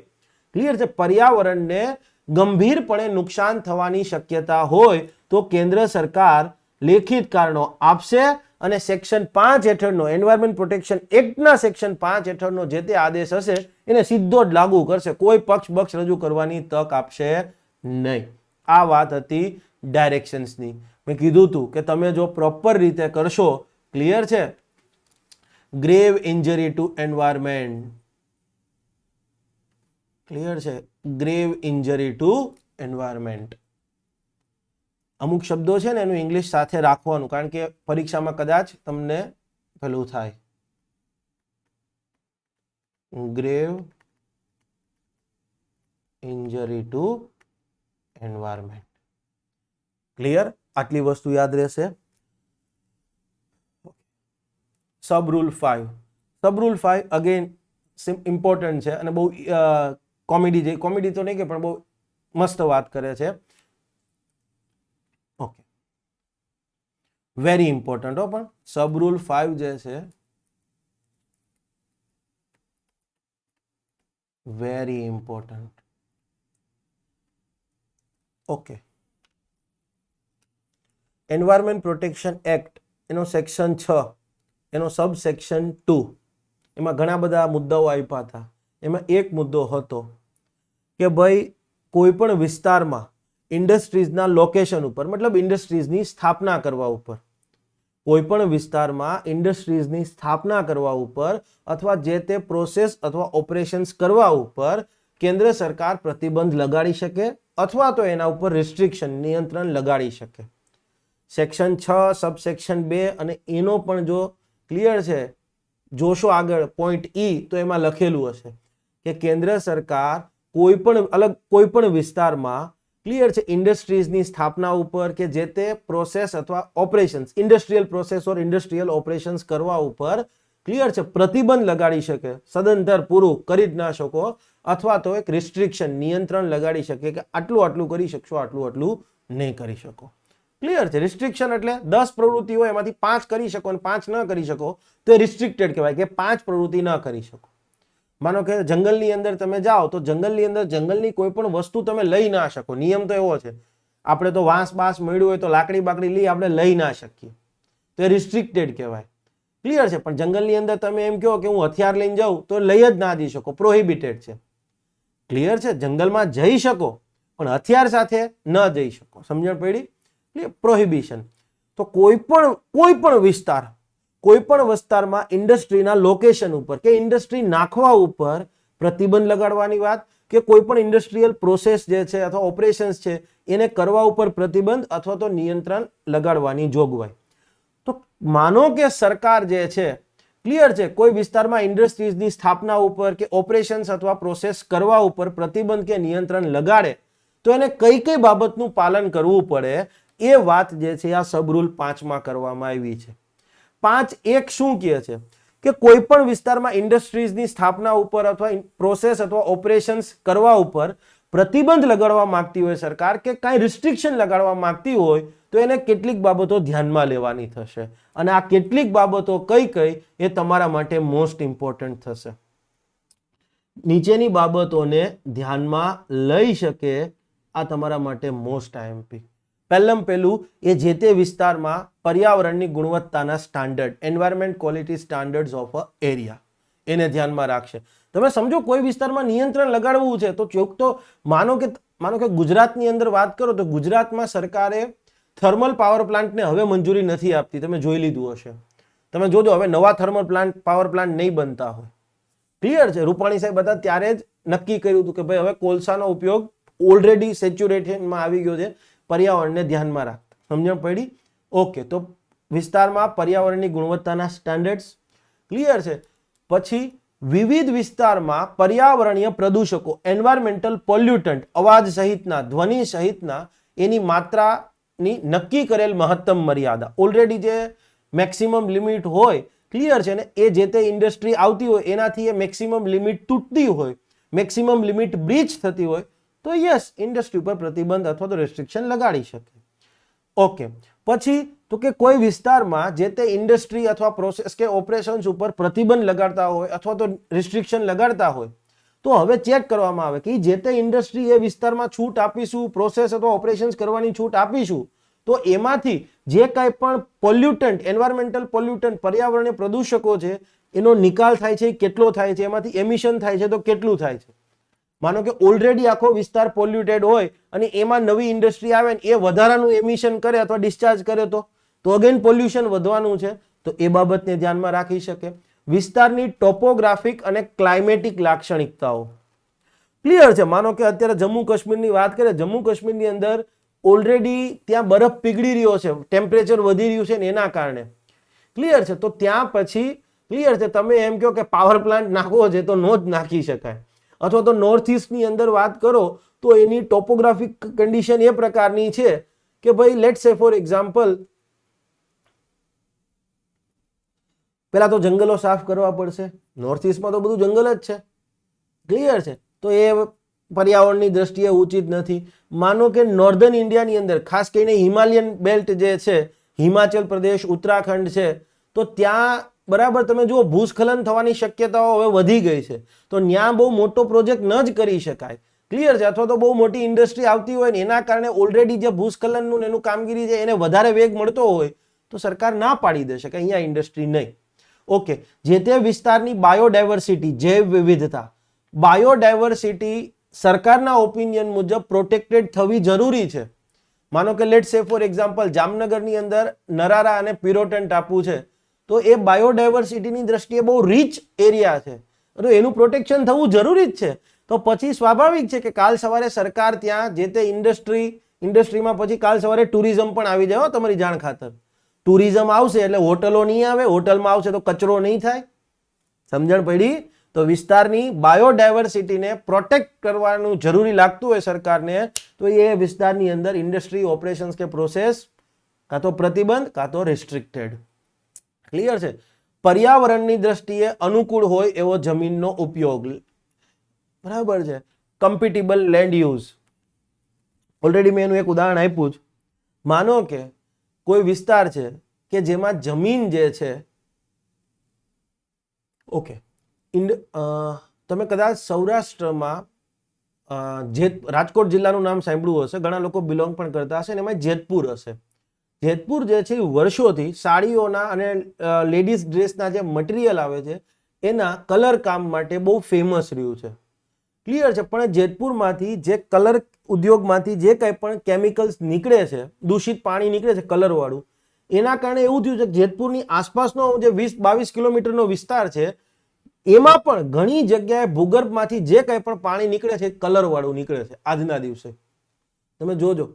ક્લિયર છે, પર્યાવરણને ગંભીરપણે નુકસાન થવાની શક્યતા હોય તો કેન્દ્ર સરકાર લેખિત કારણો આપશે અને સેક્શન 5 હેઠળનો એન્વાયરમેન્ટ પ્રોટેક્શન એક્ટના સેક્શન 5 હેઠળનો જે તે આદેશ હશે એને સીધો જ લાગુ કરશે, કોઈ પક્ષ રજૂ કરવાની તક આપશે નહીં. આ વાત હતી ડાયરેક્શન્સની. મેં કીધું હતું કે તમે જો પ્રોપર રીતે કરશો, ક્લિયર છે, grave injury to environment, clear છે, ગ્રેવ ઇન્જરી ટુ એન્વાયરમેન્ટ. અમુક શબ્દો છે ને એનું ઇંગ્લિશ સાથે રાખવાનું, કારણ કે પરીક્ષામાં કદાચ તમને પેલું થાય. Grave injury to environment. Clear? આટલી વસ્તુ યાદ રહેશે. Sub rule 5. Sub rule 5 again important છે અને બહુ કોમેડી તો નહીં કે પણ બહુ મસ્ત વાત કરે છે. ઓકે, વેરી ઇમ્પોર્ટન્ટ હો. પણ સબ રૂલ 5 જે છે very important. Okay, environment protection act એનો સેક્શન 6 એનો સબ સેક્શન 2 એમાં ઘણા બધા મુદ્દાઓ આપ્યા હતા. એમાં એક મુદ્દો હતો કે ભાઈ કોઈ પણ વિસ્તારમાં ઇન્ડસ્ટ્રીઝના લોકેશન ઉપર, મતલબ ઇન્ડસ્ટ્રીઝની સ્થાપના કરવા ઉપર, કોઈ પણ વિસ્તારમાં ઇન્ડસ્ટ્રીઝની સ્થાપના કરવા ઉપર અથવા જે તે પ્રોસેસ અથવા ઓપરેશન્સ કરવા ઉપર કેન્દ્ર સરકાર પ્રતિબંધ લગાડી શકે અથવા તો એના ઉપર રિસ્ટ્રિક્શન, નિયંત્રણ લગાડી શકે. સેક્શન 6 સબ સેક્શન 2 અને એનો પણ જો ક્લિયર છે જોશો આગળ પોઈન્ટ ઈ તો એમાં લખેલું હશે કે કેન્દ્ર સરકાર કોઈ પણ વિસ્તારમાં ક્લિયર છે ઇન્ડસ્ટ્રીઝની સ્થાપના ઉપર કે જે તે પ્રોસેસ અથવા ઓપરેશન્સ, ઇન્ડસ્ટ્રીયલ પ્રોસેસ ઓર ઇન્ડસ્ટ્રીયલ ઓપરેશન્સ કરવા ઉપર ક્લિયર છે પ્રતિબંધ લગાડી શકે, સદંતર પૂરું કરી જ ના શકો, અથવા તો એક રિસ્ટ્રિક્શન, નિયંત્રણ લગાડી શકે કે આટલું કરી શકશો, આટલું નહીં કરી શકો. ક્લિયર છે? રિસ્ટ્રિક્શન એટલે 10 પ્રવૃત્તિ હોય એમાંથી 5 કરી શકો અને 5 ન કરી શકો તો એ રિસ્ટ્રિક્ટેડ કહેવાય કે 5 પ્રવૃત્તિ ન કરી શકો. માનો કે જંગલની અંદર તમે જાઓ તો જંગલની અંદર જંગલની કોઈ પણ વસ્તુ તમે લઈ ના શકો. નિયમ તો એવો છે, આપણે તો વાંસ બાસ મળ્યું હોય તો લાકડી બાકડી લઈ આપણે લઈ ના શકીએ, તો એ રિસ્ટ્રિક્ટેડ કહેવાય. ક્લિયર છે? પણ જંગલની અંદર તમે એમ કહો કે હું હથિયાર લઈને જાઉં તો લઈ જ ના જઈ શકો, પ્રોહિબિટેડ છે. ક્લિયર છે? જંગલમાં જઈ શકો પણ હથિયાર સાથે ન જઈ શકો. સમજણ પડી? પ્રોહિબિશન. તો કોઈ પણ વિસ્તારમાં ઇન્ડસ્ટ્રીના લોકેશન ઉપર કે ઇન્ડસ્ટ્રી નાખવા ઉપર પ્રતિબંધ લગાડવાની વાત, કે કોઈ પણ ઇન્ડસ્ટ્રીયલ પ્રોસેસ જે છે અથવા ઓપરેશન્સ છે એને કરવા ઉપર પ્રતિબંધ અથવા તો નિયંત્રણ લગાડવાની જોગવાઈ. તો માનો કે સરકાર જે છે ક્લિયર છે કોઈ વિસ્તારમાં ઇન્ડસ્ટ્રીઝની સ્થાપના ઉપર કે ઓપરેશન્સ અથવા પ્રોસેસ કરવા ઉપર પ્રતિબંધ કે નિયંત્રણ લગાડે તો એને કઈ બાબતનું પાલન કરવું પડે એ વાત જે છે આ સબ રૂલ 5 કરવામાં આવી છે. 5.1 શું કહે છે કે કોઈ પણ વિસ્તારમાં ઇન્ડસ્ટ્રીઝની સ્થાપના ઉપર અથવા પ્રોસેસ અથવા ઓપરેશન્સ કરવા ઉપર પ્રતિબંધ લગાડવા માંગતી હોય સરકાર કે કાંઈ રિસ્ટ્રિક્શન લગાડવા માંગતી હોય તો એને કેટલીક બાબતો ધ્યાનમાં લેવાની થશે. અને આ કેટલીક બાબતો કઈ એ તમારા માટે મોસ્ટ ઇમ્પોર્ટન્ટ થશે. નીચેની બાબતોને ધ્યાનમાં લઈ શકે આ તમારા માટે મોસ્ટ આઈએમપી. પહેલું એ જે તે વિસ્તારમાં પર્યાવરણની ગુણવત્તાના standard, environment quality standards of a area, એને ધ્યાનમાં રાખશે. તમે સમજો કોઈ વિસ્તારમાં નિયંત્રણ લગાડવું છે તો ચોક તો માનો કે ગુજરાતની અંદર વાત કરો તો ગુજરાતમાં સરકારે થર્મલ પાવર પ્લાન્ટને હવે મંજૂરી નથી આપતી. તમે જોઈ લીધું હશે. તમે જોજો હવે નવા થર્મલ પાવર પ્લાન્ટ નહીં બનતા હોય. ક્લિયર છે? રૂપાણી સાહેબ હતા ત્યારે જ નક્કી કર્યું હતું કે ભાઈ હવે કોલસાનો ઉપયોગ ઓલરેડી સેચ્યુરેશનમાં આવી ગયો છે, પર્યાવરણને ધ્યાનમાં રાખતા. સમજણ પડી? ઓકે, તો વિસ્તારમાં પર્યાવરણની ગુણવત્તાના સ્ટાન્ડર્ડ્સ ક્લિયર છે. પછી વિવિધ વિસ્તારમાં પર્યાવરણીય પ્રદૂષકો, એન્વાયરમેન્ટલ પોલ્યુટન્ટ, અવાજ સહિતના, ધ્વનિ સહિતના એની માત્રાની નક્કી કરેલ મહત્તમ મર્યાદા, ઓલરેડી જે મેક્સિમમ લિમિટ હોય ક્લિયર છે ને, એ જે તે ઇન્ડસ્ટ્રી આવતી હોય એનાથી એ મેક્સિમમ લિમિટ તૂટતી હોય, મેક્સિમમ લિમિટ બ્રીચ થતી હોય તો યસ ઇન્ડસ્ટ્રી ઉપર પ્રતિબંધ અથવા તો રેસ્ટ્રિક્શન લગાડી શકે. ઓકે, પછી તો કે કોઈ વિસ્તારમાં જે તે ઇન્ડસ્ટ્રી અથવા પ્રોસેસ કે ઓપરેશન્સ ઉપર પ્રતિબંધ લગાડતા હોય અથવા તો રિસ્ટ્રિક્શન લગાડતા હોય તો હવે ચેક કરવામાં આવે કે જે તે ઇન્ડસ્ટ્રી એ વિસ્તારમાં છૂટ આપીશું, પ્રોસેસ અથવા ઓપરેશન્સ કરવાની છૂટ આપીશું તો એમાંથી જે કાંઈ પણ પોલ્યુટન્ટ, એન્વાયરમેન્ટલ પોલ્યુટન્ટ, પર્યાવરણીય પ્રદૂષકો છે એનો નિકાલ થાય છે, કેટલો થાય છે, એમાંથી એમિશન થાય છે તો કેટલું થાય છે. માનો કે ઓલરેડી આખો વિસ્તાર પોલ્યુટેડ હોય અને એમાં નવી ઇન્ડસ્ટ્રી આવે ને એ વધારાનું એમિશન કરે અથવા ડિસ્ચાર્જ કરે તો અગેન પોલ્યુશન વધવાનું છે. તો એ બાબતને ધ્યાનમાં રાખી શકે. વિસ્તારની ટોપોગ્રાફિક અને ક્લાઇમેટિક લાક્ષણિકતાઓ ક્લિયર છે. માનો કે અત્યારે જમ્મુ કાશ્મીરની વાત કરીએ, જમ્મુ કાશ્મીરની અંદર ઓલરેડી ત્યાં બરફ પીગળી રહ્યો છે, ટેમ્પરેચર વધી રહ્યું છે ને એના કારણે ક્લિયર છે. તો ત્યાં પછી ક્લિયર છે તમે એમ કહો કે પાવર પ્લાન્ટ નાખવો છે તો નો જ નાખી શકાય. અથવા તો નોર્થ ઇસ્ટની અંદર વાત કરો તો એની ટોપોગ્રાફિક કન્ડિશન એ પ્રકારની છે કે ભાઈ લેટ્સ સે ફોર એક્ઝામ્પલ પેલા તો જંગલો સાફ કરવા પડશે. નોર્થ ઇસ્ટમાં તો બધું જંગલ જ છે, ક્લિયર છે. તો એ પર્યાવરણની દ્રષ્ટિએ ઉચિત નથી. માનો કે નોર્ધન ઇન્ડિયાની અંદર ખાસ કરીને હિમાલયન બેલ્ટ જે છે, હિમાચલ પ્રદેશ, ઉત્તરાખંડ છે, તો ત્યાં બરાબર તમે જુઓ ભૂસ્ખલન થવાની શક્યતાઓ હવે વધી ગઈ છે. તો ત્યાં બહુ મોટો પ્રોજેક્ટ ન જ કરી શકાય, ક્લિયર છે. અથવા તો બહુ મોટી ઇન્ડસ્ટ્રી આવતી હોય ને એના કારણે ઓલરેડી જે ભૂસ્ખલનનું એનું કામગીરી છે એને વધારે વેગ મળતો હોય તો સરકાર ના પાડી દેશે કે અહીંયા ઇન્ડસ્ટ્રી નહીં. ઓકે, જે તે વિસ્તારની બાયોડાયવર્સિટી, જૈવ વિવિધતા, બાયોડાયવર્સિટી સરકારના ઓપિનિયન મુજબ પ્રોટેક્ટેડ થવી જરૂરી છે. માનો કે લેટ સે ફોર એક્ઝામ્પલ જામનગરની અંદર નરારા અને પિરોટન ટાપુ છે, તો એ બાયોડાયવર્સિટીની દ્રષ્ટિએ બહુ રીચ એરિયા છે, તો એનું પ્રોટેક્શન થવું જરૂરી જ છે. તો પછી સ્વાભાવિક છે કે કાલ સવારે સરકાર ત્યાં જે તે ઇન્ડસ્ટ્રીમાં પછી કાલ સવારે ટુરિઝમ પણ આવી જાય તમારી જાણ ખાતર. ટુરિઝમ આવશે એટલે હોટલો નહીં આવે, હોટલમાં આવશે તો કચરો નહીં થાય. સમજણ પડી? તો વિસ્તારની બાયોડાયવર્સિટીને પ્રોટેક્ટ કરવાનું જરૂરી લાગતું હોય સરકારને તો એ વિસ્તારની અંદર ઇન્ડસ્ટ્રી ઓપરેશન્સ કે પ્રોસેસ કાં તો પ્રતિબંધ કાં તો રિસ્ટ્રિક્ટેડ. ક્લિયર છે. પર્યાવરણની દ્રષ્ટિએ અનુકૂળ હોય એવો જમીનનો ઉપયોગ, બરાબર છે. કમ્પિટેબલ લેન્ડ યુઝ, ઓલરેડી મેં એનું એક ઉદાહરણ આપ્યું જ. માનો કે કોઈ વિસ્તાર છે કે જેમાં જમીન જે છે, ઓકે, તમે કદાચ સૌરાષ્ટ્રમાં રાજકોટ જિલ્લાનું નામ સાંભળ્યું હશે, ઘણા લોકો બિલોંગ પણ કરતા હશે, એમાં જેતપુર હશે. જેતપુર જે છે વર્ષોથી સાડીઓના અને લેડીઝ ડ્રેસના જે મટીરિયલ આવે છે એના કલર કામ માટે બહુ ફેમસ રહ્યું છે, ક્લિયર છે. પણ જેતપુરમાંથી જે કલર ઉદ્યોગમાંથી જે કંઈ પણ કેમિકલ્સ નીકળે છે, દૂષિત પાણી નીકળે છે કલરવાળું, એના કારણે એવું થયું છે કે જેતપુરની આસપાસનો જે 20-22 કિલોમીટરનો વિસ્તાર છે એમાં પણ ઘણી જગ્યાએ ભૂગર્ભમાંથી જે કંઈ પણ પાણી નીકળે છે કલરવાળું નીકળે છે આજના દિવસે. તમે જોજો,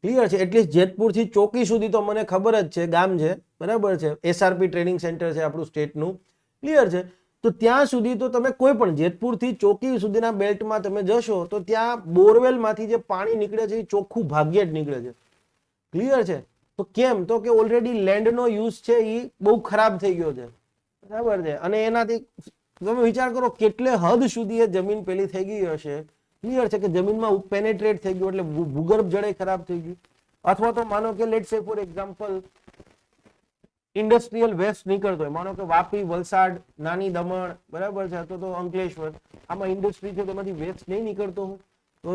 ક્લિયર છે. એટલીસ્ટ જેતપુરથી ચોકી સુધી તો મને ખબર જ છે, ગામ છે, બરાબર છે, SRP ટ્રેનિંગ સેન્ટર છે આપણું સ્ટેટનું, ક્લિયર છે. તો ત્યાં સુધી તો તમે કોઈ પણ જેતપુરથી ચોકી સુધીના બેલ્ટમાં તમે જશો તો ત્યાં બોરવેલમાંથી જે પાણી નીકળે છે એ ચોખ્ખું ભાગ્યે જ નીકળે છે, ક્લિયર છે. તો કેમ? તો કે ઓલરેડી લેન્ડનો યુઝ છે એ બહુ ખરાબ થઈ ગયો છે, બરાબર છે. અને એનાથી તમે વિચાર કરો કેટલે હદ સુધી એ જમીન પેલી થઈ ગઈ હશે, ક્લિયર છે, કે જમીનમાં પેનેટ્રેટ થઈ ગયું એટલે ભૂગર્ભ જળે ખરાબ થઈ ગયું. અથવા તો માનો કે લેટ સે ફોર એક્ઝામ્પલ ઇન્ડસ્ટ્રીયલ વેસ્ટ નીકળતો હોય, માનો કે વાપી, વલસાડ, નાની દમણ, બરાબર છે, અથવા તો અંકલેશ્વર, આમાં ઇન્ડસ્ટ્રી છે તેમાંથી વેસ્ટ નહીં નીકળતો હોય તો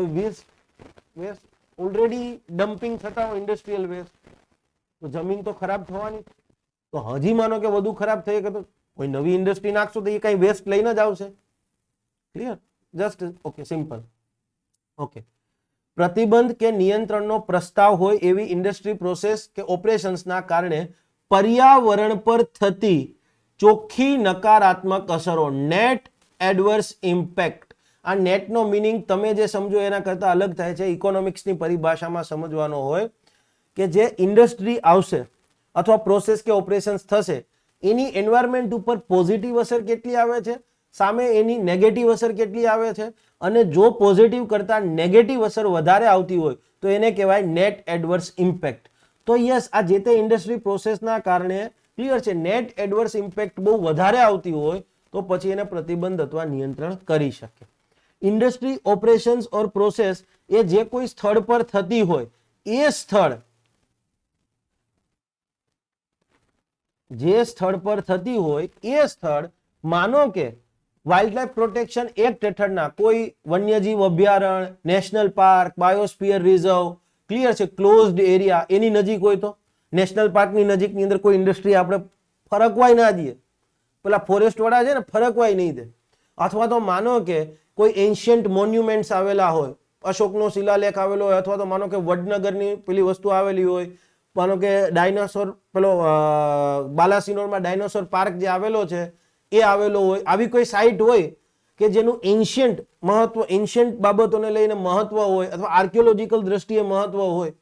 વેસ્ટ ઓલરેડી ડમ્પિંગ થતા હોય ઇન્ડસ્ટ્રીયલ વેસ્ટ, તો જમીન તો ખરાબ થવાની. તો હજી માનો કે વધુ ખરાબ થઈ કે તો કોઈ નવી ઇન્ડસ્ટ્રી નાખશો તો એ કઈ વેસ્ટ લઈને જ આવશે, clear? Just okay, simple. Okay, પ્રતિબંધ કે નિયંત્રણનો પ્રસ્તાવ હોય એવી ઇન્ડસ્ટ્રી પ્રોસેસ કે ઓપરેશન્સના કારણે પર્યાવરણ પર થતી ચોખ્ખી નકારાત્મક અસરો, નેટ એડવર્સ ઇમ્પેક્ટ. આ નેટનો મિનિંગ તમે જે સમજો એના કરતા અલગ થાય છે. ઇકોનોમિક્સની પરિભાષામાં સમજવાનો હોય કે જે ઇન્ડસ્ટ્રી આવશે અથવા પ્રોસેસ કે ઓપરેશન્સ થશે એની એન્વાયરમેન્ટ ઉપર પોઝિટિવ અસર કેટલી આવે છે, સામે એની નેગેટિવ અસર કેટલી આવે છે, અને જો પોઝિટિવ કરતા નેગેટિવ અસર વધારે આવતી હોય તો એને કહેવાય નેટ એડવર્સ ઇમ્પેક્ટ. તો યસ, આ જે તે ઇન્ડસ્ટ્રી પ્રોસેસના કારણે ક્લિયર છે નેટ એડવર્સ ઇમ્પેક્ટ બહુ વધારે આવતી હોય તો પછી એને પ્રતિબંધ અથવા નિયંત્રણ કરી શકે. ઇન્ડસ્ટ્રી ઓપરેશન્સ ઓર પ્રોસેસ એ જે કોઈ સ્થળ પર થતી હોય એ સ્થળ, જે સ્થળ પર થતી હોય એ સ્થળ, માનો કે વાઇલ્ડ લાઇફ પ્રોટેક્શન એક્ટ હેઠળના કોઈ વન્યજીવ અભયારણ્ય, national park, biosphere reserve, clear છે, ક્લોઝડ એરિયા એની નજીક હોય તો નેશનલ પાર્કની નજીકની અંદર કોઈ ઇન્ડસ્ટ્રી આપણે ફરકવાય ના દઈએ, પેલા ફોરેસ્ટ વાળા છે ને ફરકવાય નહીં દે. અથવા તો માનો કે કોઈ એન્શિયન્ટ મોન્યુમેન્ટ્સ આવેલા હોય, અશોકનો શિલાલેખ આવેલો હોય, અથવા તો માનો કે વડનગરની પેલી વસ્તુ આવેલી હોય, માનો કે ડાયનોસોર પેલો બાલાસિનોરમાં ડાયનોસોર પાર્ક જે આવેલો છે એ આવેલો હોય, આવી કોઈ સાઇટ હોય કે જેનું એન્શિયન્ટ મહત્વ, એન્શિયન્ટ બાબતોને લઈને મહત્વ હોય, અથવા આર્કિયોલોજીકલ દ્રષ્ટિએ મહત્વ હોય,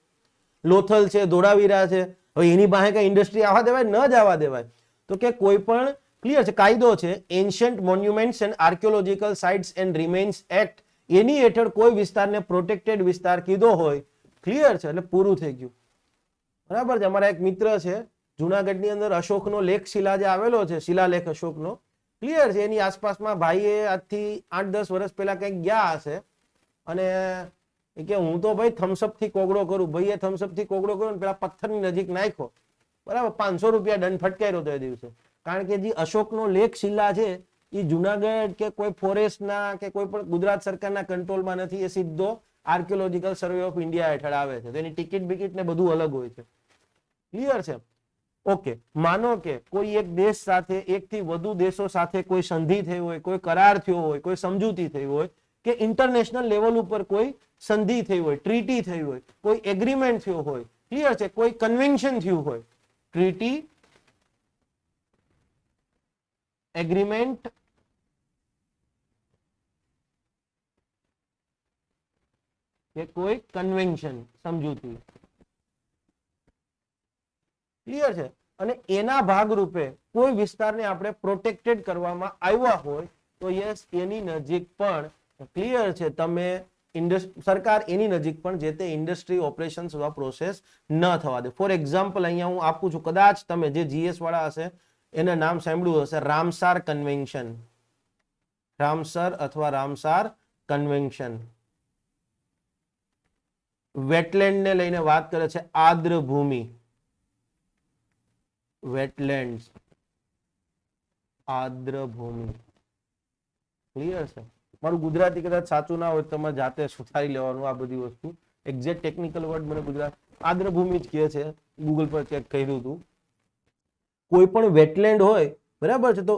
લોથલ છે, ધોળાવીરા છે, હવે એની પાસે કઈ ઇન્ડસ્ટ્રી આવવા દેવાય? ન જ આવવા દેવાય. તો કે કોઈ પણ ક્લિયર છે કાયદો છે ancient monuments and archaeological sites and remains act, એની હેઠળ કોઈ વિસ્તારને પ્રોટેક્ટેડ વિસ્તાર કીધો હોય, ક્લિયર છે, એટલે પૂરું થઈ ગયું. બરાબર છે. અમારા એક મિત્ર છે જુનાગઢની અંદર અશોકનો લેખ શિલા જે આવેલો છે, શિલાલેખ અશોકનો, ક્લિયર છે, એની આસપાસમાં ભાઈએ આજથી 8-10 વર્ષ પહેલા કંઈક ગયા હશે, અને એ કે હું તો ભાઈ થમ્સઅપ થી કોગળો કરું. ભાઈએ થમ્સઅપ થી કોગળો કર્યો ને પેલા પથ્થરની નજીક નાખ્યો, બરાબર, 500 રૂપિયા દંડ ફટકાર્યો તો એ દિવસે. કારણ કે જે અશોકનો લેખ શિલા છે એ જુનાગઢ કે કોઈ ફોરેસ્ટના કે કોઈ પણ ગુજરાત સરકારના કંટ્રોલમાં નથી, એ સીધો આર્કિયોલોજીકલ સર્વે ઓફ ઇન્ડિયા હેઠળ આવે છે. તો એની ટિકિટ બિકિટ ને બધું અલગ હોય છે. ક્લિયર છે? ઓકે. માનો કે કોઈ એક દેશ સાથે, એકથી વધુ દેશો સાથે કોઈ સંધિ થઈ હોય, કોઈ કરાર થયો હોય, કોઈ સમજૂતી થઈ હોય, કે ઇન્ટરનેશનલ લેવલ ઉપર કોઈ સંધિ થઈ હોય, ટ્રીટી થઈ હોય, કોઈ એગ્રીમેન્ટ થયો હોય, ક્લિયર છે, કોઈ કન્વેન્શન થયું હોય, ટ્રીટી, એગ્રીમેન્ટ, કે કોઈ કન્વેન્શન, સમજૂતી, ક્લિયર છે, અને એના ભાગરૂપે કોઈ વિસ્તારને આપણે પ્રોટેક્ટેડ કરવામાં આવ્યા હોય તો યસ એની નજીક પણ, ક્લિયર છે, તમે સરકાર એની નજીક પણ જે તે ઇન્ડસ્ટ્રી ઓપરેશન અથવા પ્રોસેસ ન થવા દે. ફોર એક્ઝામ્પલ અહીંયા હું આપું છું, કદાચ તમે જે જીએસ વાળા હશે એને નામ સાંભળ્યું હશે, રામસાર કન્વેન્શન. રામસર અથવા રામસાર કન્વેન્શન વેટલેન્ડ ને લઈને વાત કરે છે, આદ્ર ભૂમિ, વેટલેન્ડ, આદ્ર ભૂમિ, ક્લિયર છે. મારું ગુજરાતી કદાચ સાચું ના હોય, તમારે જાતે સુધારી લેવાનું આ બધી વસ્તુ. એક્ઝેક્ટ ટેકનિકલ વર્ડ મને ગુજરાત આદ્ર ભૂમિ જ કહે છે, ગૂગલ પર ચેક કર્યું હતું. કોઈ પણ વેટલેન્ડ હોય, બરાબર છે, તો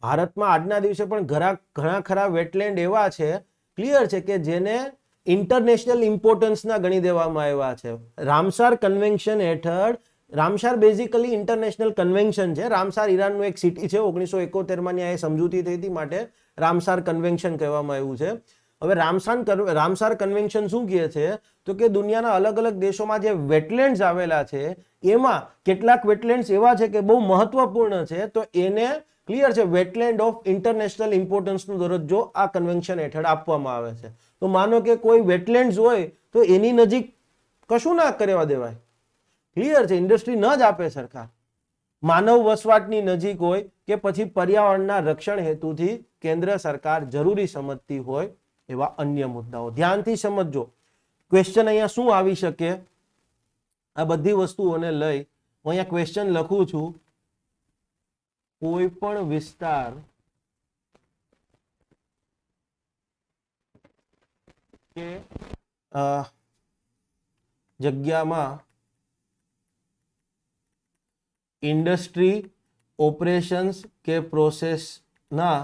ભારતમાં આજના દિવસે પણ ઘણા ખરા વેટલેન્ડ એવા છે, ક્લિયર છે, કે જેને ઇન્ટરનેશનલ ઇમ્પોર્ટન્સના ગણી દેવામાં આવ્યા છે. રામસાર કન્વેન્શન હેઠળ, રામસાર બેઝિકલી ઇન્ટરનેશનલ કન્વેન્શન છે. રામસાર ઈરાનનું એક સિટી છે, 1971 ની આ સમજૂતી થઈ હતી, માટે રામસાર કન્વેન્શન કહેવામાં આવ્યું છે. હવે રામસાર કન્વેન્શન શું કહે છે? તો કે દુનિયાના અલગ અલગ દેશોમાં જે વેટલેન્ડ્સ આવેલા છે એમાં કેટલાક વેટલેન્ડ્સ એવા છે કે બહુ મહત્વપૂર્ણ છે, તો એને, ક્લિયર છે, વેટલેન્ડ ઓફ ઇન્ટરનેશનલ ઇમ્પોર્ટન્સનો દરજ્જો આ કન્વેન્શન હેઠળ આપવામાં આવે છે. તો માનો કે કોઈ વેટલેન્ડ્સ હોય તો એની નજીક કશું ના કરવા દેવાય, ક્લિયર છે, ઇન્ડસ્ટ્રી ન જ આપે સરકાર. માનવ વસવાટની નજીક હોય કે પછી પર્યાવરણના રક્ષણ હેતુથી કેન્દ્ર સરકાર જરૂરી સમજતી હોય એવા અન્ય મુદ્દાઓ. ધ્યાનથી સમજજો, ક્વેશ્ચન અહીંયા શું આવી શકે, આ બધી વસ્તુઓને લઈ હું અહીંયા ક્વેશ્ચન લખું છું. કોઈ પણ વિસ્તાર કે જગ્યામાં ઇન્ડસ્ટ્રી ઓપરેશન્સ કે પ્રોસેસના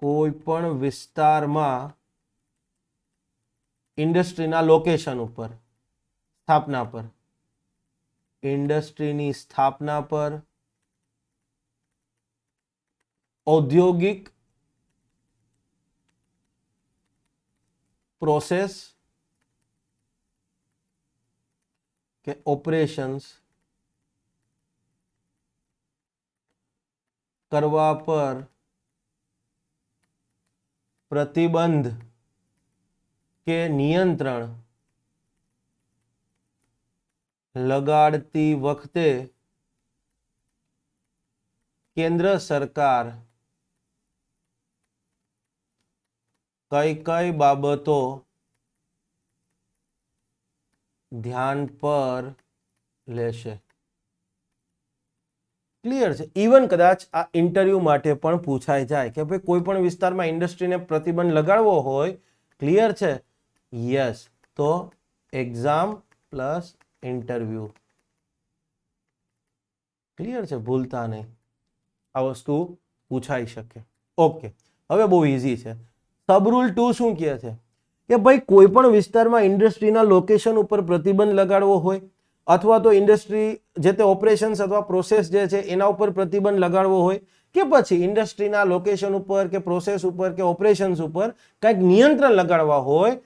કોઈ પણ વિસ્તારમાં ઇન્ડસ્ટ્રીના લોકેશન ઉપર, સ્થાપના પર, ઇન્ડસ્ટ્રીની સ્થાપના પર, ઔદ્યોગિક પ્રોસેસ કે ઓપરેશન્સ કરવા પર પ્રતિબંધ કે નિયંત્રણ લગાડતી વખતે કેન્દ્ર સરકાર કઈ કઈ બાબતો ધ્યાન પર લેશે? ક્લિયર છે. ઇવન કદાચ આ ઇન્ટરવ્યુ માટે પણ પૂછાઈ જાય કે ભાઈ કોઈ પણ વિસ્તારમાં ઇન્ડસ્ટ્રીને પ્રતિબંધ લગાડવો હોય, ક્લિયર છે, યસ, તો એક્ઝામ પ્લસ ઇન્ટરવ્યુ. ક્લિયર છે, ભૂલતા નહીં, આ વસ્તુ પૂછાઈ શકે. ઓકે, હવે બહુ ઇઝી છે. સબરૂલ 2 શું કહે છે કે ભાઈ કોઈ પણ વિસ્તારમાં ઇન્ડસ્ટ્રીના લોકેશન ઉપર પ્રતિબંધ લગાડવો હોય અથવા તો ઇન્ડસ્ટ્રી જે તે ઓપરેશન્સ અથવા પ્રોસેસ જે છે એના ઉપર પ્રતિબંધ લગાડવો હોય કે પછી ઇન્ડસ્ટ્રીના લોકેશન ઉપર કે પ્રોસેસ ઉપર કે ઓપરેશન્સ ઉપર કંઈક નિયંત્રણ લગાડવા હોય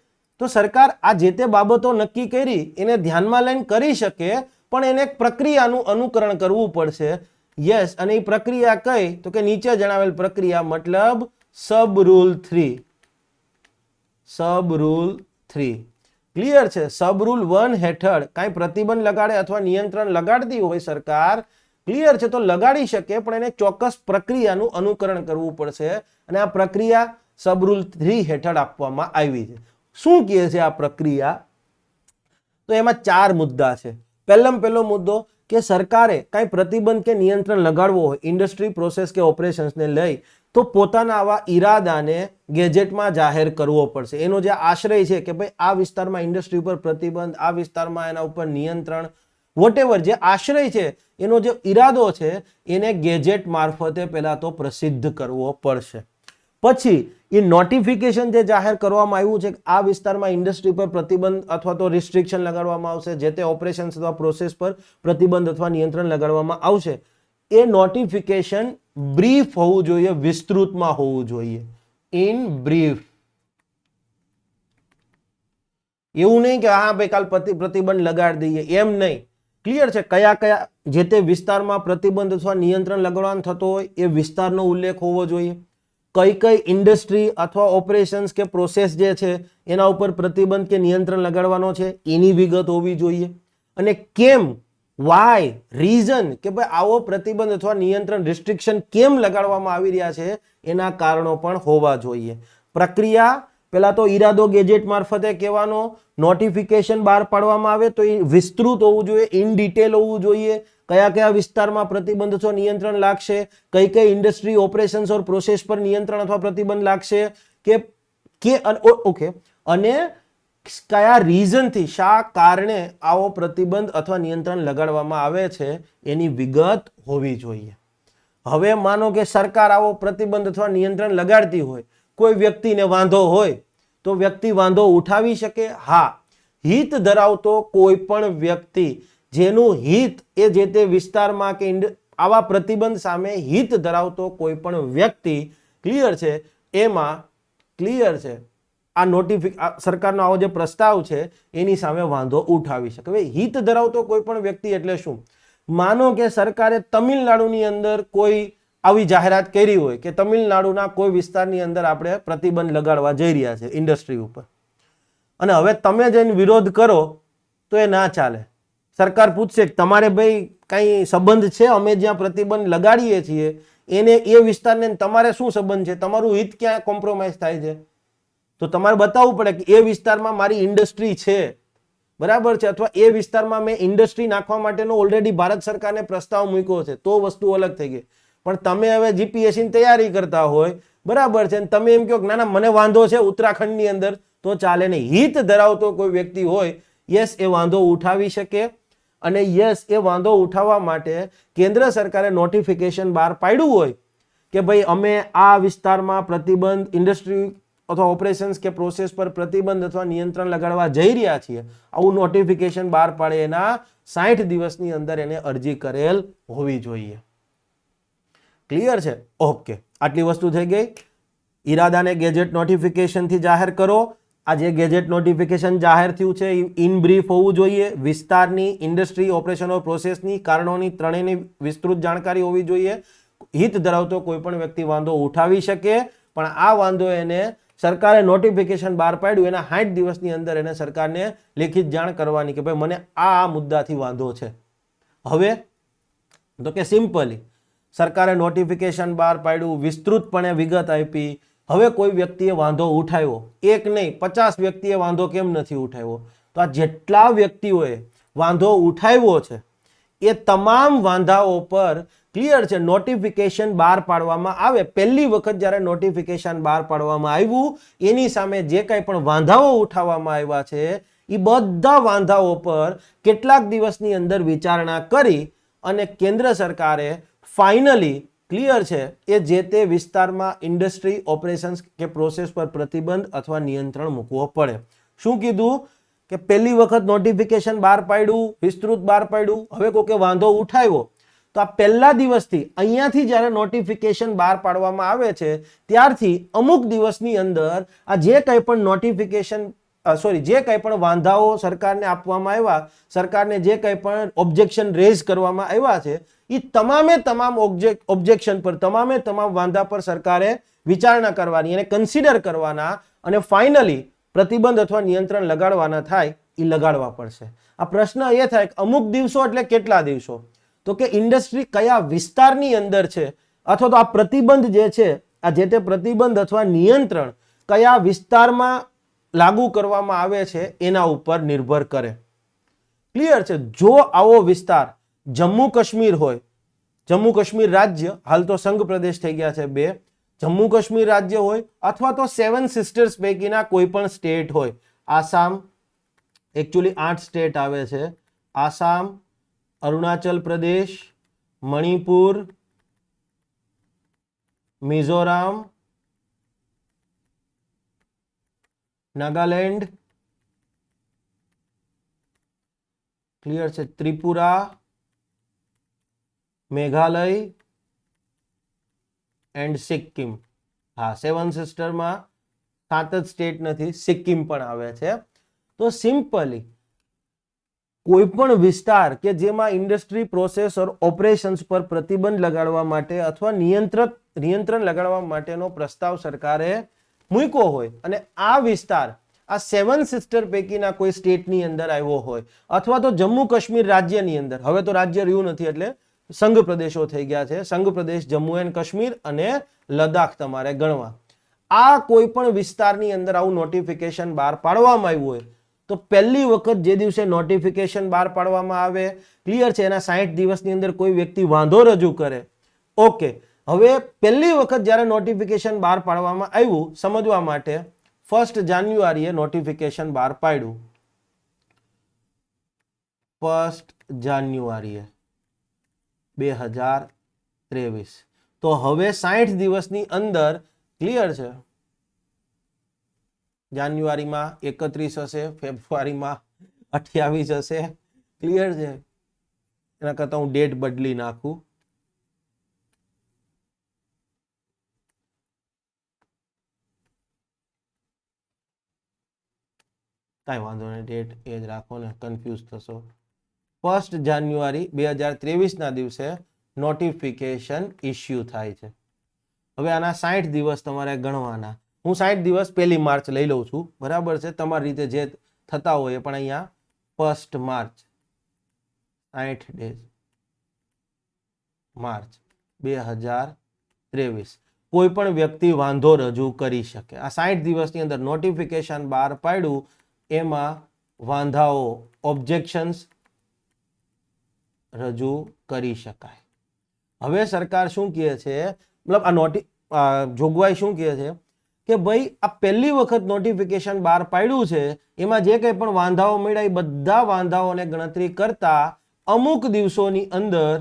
તો સરકાર આ જે તે બાબતો નક્કી કરી એને ધ્યાનમાં લઈને કરી શકે, પણ એને એક પ્રક્રિયાનું અનુકરણ કરવું પડશે. યસ, અને એ પ્રક્રિયા કઈ તો કે નીચે જણાવેલ પ્રક્રિયા, મતલબ સબ રૂલ 3. સબ રૂલ 3 ક્લિયર છે. સબ રૂલ 1 હેઠળ કાંઈ પ્રતિબંધ લગાડે અથવા નિયંત્રણ લગાડતી હોય સરકાર, ક્લિયર છે, તો લગાડી શકે, પણ એને ચોક્કસ પ્રક્રિયાનું અનુકરણ કરવું પડશે અને આ પ્રક્રિયા સબ રૂલ 3 હેઠળ આપવામાં આવી છે. શું કહે છે આ પ્રક્રિયા? તો એમાં 4 મુદ્દા છે. પહેલો મુદ્દો કે સરકારે કાંઈ પ્રતિબંધ કે નિયંત્રણ લગાડવો હોય ઇન્ડસ્ટ્રી, પ્રોસેસ કે ઓપરેશન્સને લઈ તો પોતાના આવા ઈરાદાને ગેજેટમાં જાહેર કરવો પડશે. એનો જે આશ્રય છે કે ભાઈ આ વિસ્તારમાં ઇન્ડસ્ટ્રી ઉપર પ્રતિબંધ, આ વિસ્તારમાં એના ઉપર નિયંત્રણ, વોટેવર જે આશ્રય છે એનો જે ઈરાદો છે એને ગેજેટ મારફતે પહેલા તો પ્રસિદ્ધ કરવો પડશે. પછી એ નોટિફિકેશન જે જાહેર કરવામાં આવ્યું છે કે આ વિસ્તારમાં ઇન્ડસ્ટ્રી પર પ્રતિબંધ અથવા તો રિસ્ટ્રિક્શન લગાડવામાં આવશે, જે તે ઓપરેશન્સ અથવા પ્રોસેસ પર પ્રતિબંધ અથવા નિયંત્રણ લગાડવામાં આવશે, એ નોટિફિકેશન બ્રીફ હોવું જોઈએ, વિસ્તૃતમાં હોવું જોઈએ, ઇન બ્રીફ. એવું નહીં કે હા ભાઈ કાલ પ્રતિબંધ લગાડી દઈએ, એમ નહીં. ક્લિયર છે, કયા કયા જે તે વિસ્તારમાં પ્રતિબંધ અથવા નિયંત્રણ લગાડવાનો થતો હોય એ વિસ્તારનો ઉલ્લેખ હોવો જોઈએ. કઈ કઈ ઇન્ડસ્ટ્રી અથવા ઓપરેશન્સ કે પ્રોસેસ જે છે એના ઉપર પ્રતિબંધ કે નિયંત્રણ લગાડવાનો છે એની વિગત હોવી જોઈએ. અને કેમ, વાય, રીઝન કે ભાઈ આવો પ્રતિબંધ અથવા નિયંત્રણ, રિસ્ટ્રિક્શન કેમ લગાડવામાં આવી રહ્યા છે એના કારણો પણ હોવા જોઈએ. પ્રક્રિયા પહેલા તો ઈરાદો ગેજેટ મારફતે કહેવાનો, નોટિફિકેશન બહાર પાડવામાં આવે તો એ વિસ્તૃત હોવું જોઈએ, ઇન ડિટેલ હોવું જોઈએ. કયા કયા વિસ્તારમાં પ્રતિબંધ અથવા નિયંત્રણ લાગશે, કઈ કઈ ઇન્ડસ્ટ્રી, ઓપરેશન્સ ઓર પ્રોસેસ પર નિયંત્રણ અથવા પ્રતિબંધ લાગશે કે ઓકે, અને કયા રીઝનથી, શા કારણે આવો પ્રતિબંધ અથવા નિયંત્રણ લગાડવામાં આવે છે એની વિગત હોવી જોઈએ. હવે માનો કે સરકાર આવો પ્રતિબંધ અથવા નિયંત્રણ લગાડતી હોય, કોઈ વ્યક્તિને વાંધો હોય તો વ્યક્તિ વાંધો ઉઠાવી શકે. હા, હિત ધરાવતો કોઈ પણ વ્યક્તિ જેનું હિત એ જે તે વિસ્તારમાં કે આવા પ્રતિબંધ સામે હિત ધરાવતો કોઈ પણ વ્યક્તિ, ક્લિયર છે, એમાં ક્લિયર છે આ સરકારનો આવો જે પ્રસ્તાવ છે એની સામે વાંધો ઉઠાવી શકે. હવે હિત ધરાવતો કોઈ પણ વ્યક્તિ એટલે શું? માનો કે સરકારે તમિલનાડુની અંદર કોઈ આવી જાહેરાત કરી હોય કે તમિલનાડુના કોઈ વિસ્તારની અંદર આપણે પ્રતિબંધ લગાડવા જઈ રહ્યા છે ઇન્ડસ્ટ્રી ઉપર, અને હવે તમે જઈને વિરોધ કરો તો એ ના ચાલે. સરકાર પૂછશે કે તમારે ભાઈ કઈ સંબંધ છે, અમે જ્યાં પ્રતિબંધ લગાડીએ છીએ એને એ વિસ્તારને તમારે શું સંબંધ છે, તમારું હિત ક્યાં કોમ્પ્રોમાઇઝ થાય છે? તો તમારે બતાવવું પડે કે એ વિસ્તારમાં મારી ઇન્ડસ્ટ્રી છે, બરાબર છે, અથવા એ વિસ્તારમાં મેં ઇન્ડસ્ટ્રી નાખવા માટેનો ઓલરેડી ભારત સરકારને પ્રસ્તાવ મૂક્યો છે, તો વસ્તુ અલગ થઈ ગઈ. પણ તમે હવે જીપીએસસીની તૈયારી કરતા હોય, બરાબર છે, તમે એમ કહો કે ના ના મને વાંધો છે ઉત્તરાખંડની અંદર, તો ચાલે નહીં. હિત ધરાવતો કોઈ વ્યક્તિ હોય, યસ, એ વાંધો ઉઠાવી શકે. અને યસ, એ વાંધો ઉઠાવવા માટે કેન્દ્ર સરકારે નોટિફિકેશન બહાર પાડ્યું હોય કે ભાઈ અમે આ વિસ્તારમાં પ્રતિબંધ, ઇન્ડસ્ટ્રી અથવા ઓપરેશન્સ કે પ્રોસેસ પર પ્રતિબંધ અથવા નિયંત્રણ લગાડવા જઈ રહ્યા છીએ, આવું નોટિફિકેશન બહાર પાડે એના 60 દિવસની અંદર એને અરજી કરેલ હોવી જોઈએ. ક્લિયર છે? ઓકે, આટલી વસ્તુ થઈ ગઈ. ઈરાદાને ગેજેટ નોટિફિકેશનથી જાહેર કરો. આ જે ગેજેટ નોટિફિકેશન જાહેર થયું છે ઇન બ્રીફ હોવું જોઈએ, વિસ્તારની, ઇન્ડસ્ટ્રી, ઓપરેશન ઓર પ્રોસેસની, કારણોની, ત્રણેયની વિસ્તૃત જાણકારી હોવી જોઈએ. હિત ધરાવતો કોઈ પણ વ્યક્તિ વાંધો ઉઠાવી શકે, પણ આ વાંધો એને સરકારે નોટિફિકેશન બહાર પાડ્યું એના 60 દિવસની અંદર એને સરકારને લેખિત જાણ કરવાની કે ભાઈ મને આ મુદ્દાથી વાંધો છે. હવે તો કે સિમ્પલી સરકારે નોટિફિકેશન બહાર પાડ્યું, વિસ્તૃતપણે વિગત આપી. હવે કોઈ વ્યક્તિએ વાંધો ઉઠાવ્યો, એક નહીં 50 વ્યક્તિએ વાંધો કેમ નથી ઉઠાવ્યો? તો આ જેટલા વ્યક્તિઓએ વાંધો ઉઠાવ્યો છે એ તમામ વાંધાઓ પર ક્લિયર છે નોટિફિકેશન બહાર પાડવામાં આવે. પહેલી વખત જ્યારે નોટિફિકેશન બહાર પાડવામાં આવ્યું એની સામે જે કંઈ પણ વાંધાઓ ઉઠાવવામાં આવ્યા છે એ બધા વાંધાઓ પર કેટલાક દિવસની અંદર વિચારણા કરી અને કેન્દ્ર સરકારે ફાઇનલી ક્લિયર છે એ જે તે વિસ્તારમાં ઇન્ડસ્ટ્રી ઓપરેશન્સ કે પ્રોસેસ પર પ્રતિબંધ અથવા નિયંત્રણ મૂકવો પડે. શું કીધું કે પહેલી વખત નોટિફિકેશન બહાર પાડ્યું, વિસ્તૃત બહાર પાડ્યું, હવે કોકે વાંધો ઉઠાવ્યો તો આ પહેલા દિવસથી અહીંયાથી જ્યારે નોટિફિકેશન બહાર પાડવામાં આવે છે ત્યારથી અમુક દિવસની અંદર આ જે કંઈ પણ નોટિફિકેશન જે કંઈ પણ વાંધાઓ સરકારને આપવામાં આવ્યા, સરકારને જે કંઈ પણ ઓબ્જેક્શન રેઝ કરવામાં આવ્યા છે એ તમામે તમામ ઓબ્જેક્શન પર તમામે તમામ વાંધા પર સરકારે વિચારણા કરવાની અને કન્સિડર કરવાના અને ફાઇનલી પ્રતિબંધ અથવા નિયંત્રણ લગાડવાના થાય એ લગાડવા પડશે. આ પ્રશ્ન એ થાય કે અમુક દિવસો એટલે કેટલા દિવસો? તો કે ઇન્ડસ્ટ્રી કયા વિસ્તારની અંદર છે અથવા તો આ પ્રતિબંધ જે છે આ જે તે પ્રતિબંધ અથવા નિયંત્રણ કયા વિસ્તારમાં લાગુ કરવામાં આવે છે એના ઉપર નિર્ભર કરે. ક્લિયર છે? જો આવો વિસ્તાર જમ્મુ કાશ્મીર હોય, જમ્મુ કાશ્મીર રાજ્ય, હાલ તો સંઘ પ્રદેશ થઈ ગયા છે 2, જમ્મુ કાશ્મીર રાજ્ય હોય અથવા તો 7 સિસ્ટર્સ પૈકીના કોઈ પણ સ્ટેટ હોય, આસામ, એકચ્યુઅલી 8 સ્ટેટ આવે છે, આસામ, અરુણાચલ પ્રદેશ, મણિપુર, મિઝોરામ, નાગાલેન્ડ, ક્લિયર છે, ત્રિપુરા, મેઘાલય એન્ડ સિક્કિમ. હા, 7 સિસ્ટરમાં 7 જ સ્ટેટ નથી, સિક્કિમ પણ આવે છે. તો સિમ્પલી કોઈ પણ વિસ્તાર કે જેમાં ઇન્ડસ્ટ્રી પ્રોસેસ ઓર ઓપરેશન્સ પર પ્રતિબંધ લગાડવા માટે અથવા નિયંત્રણ લગાડવા માટેનો પ્રસ્તાવ સરકારે મૂક્યો હોય અને આ વિસ્તાર આ 7 સિસ્ટર પૈકીના કોઈ સ્ટેટની અંદર આવ્યો હોય અથવા તો જમ્મુ કાશ્મીર રાજ્યની અંદર, હવે તો રાજ્ય રહ્યું નથી એટલે સંઘ પ્રદેશો થઈ ગયા છે, સંઘ પ્રદેશ, જમ્મુ એન્ડ કાશ્મીર અને લદ્દાખ તમારે ગણવા. આ કોઈ પણ વિસ્તારની અંદર આવું નોટિફિકેશન બહાર પાડવામાં આવ્યું હોય તો પહેલી વખત જે દિવસે નોટિફિકેશન બહાર પાડવામાં આવે, ક્લિયર છે, એના 60 દિવસની અંદર કોઈ વ્યક્તિ વાંધો રજૂ કરે, ઓકે. હવે પહેલી વખત જ્યારે નોટિફિકેશન બહાર પાડવામાં આવ્યું સમજવા માટે 1 જાન્યુઆરીએ નોટિફિકેશન બહાર પાડ્યું, 1 જાન્યુઆરીએ 2023. તો હવે 60 દિવસની અંદર ક્લિયર છે, જાન્યુઆરીમાં 31 હશે, ફેબ્રુઆરીમાં 28 હશે, ક્લિયર છે. એના કરતા હું ડેટ બદલી નાખું, કાંઈ વાંધો નહીં, ડેટ એ જ રાખો ને, કન્ફ્યુઝ થશો. 1 જાન્યુઆરી 2023 ના દિવસે નોટિફિકેશન ઇસ્યુ થાય છે. હવે આના 60 દિવસ તમારે ગણવાના. હું 60 દિવસ 1 માર્ચ લઈ લઉં છું, બરાબર છે, તમારી રીતે જે થતા હોય પણ અહીંયા 1 માર્ચ 60 ડેઝ, માર્ચ 2023 કોઈ પણ વ્યક્તિ વાંધો રજૂ કરી શકે. આ 60 દિવસની અંદર નોટિફિકેશન બહાર પાડ્યું એમાં વાંધાઓ, ઓબ્જેક્શન્સ રજૂ કરી શકાય. હવે સરકાર શું કહે છે, મતલબ આ જોગવાઈ શું કહે છે કે ભાઈ આ પહેલી વખત નોટિફિકેશન બહાર પાડ્યું છે એમાં જે કંઈ પણ વાંધાઓ મળ્યા એ બધા વાંધાઓને ગણતરી કરતા અમુક દિવસોની અંદર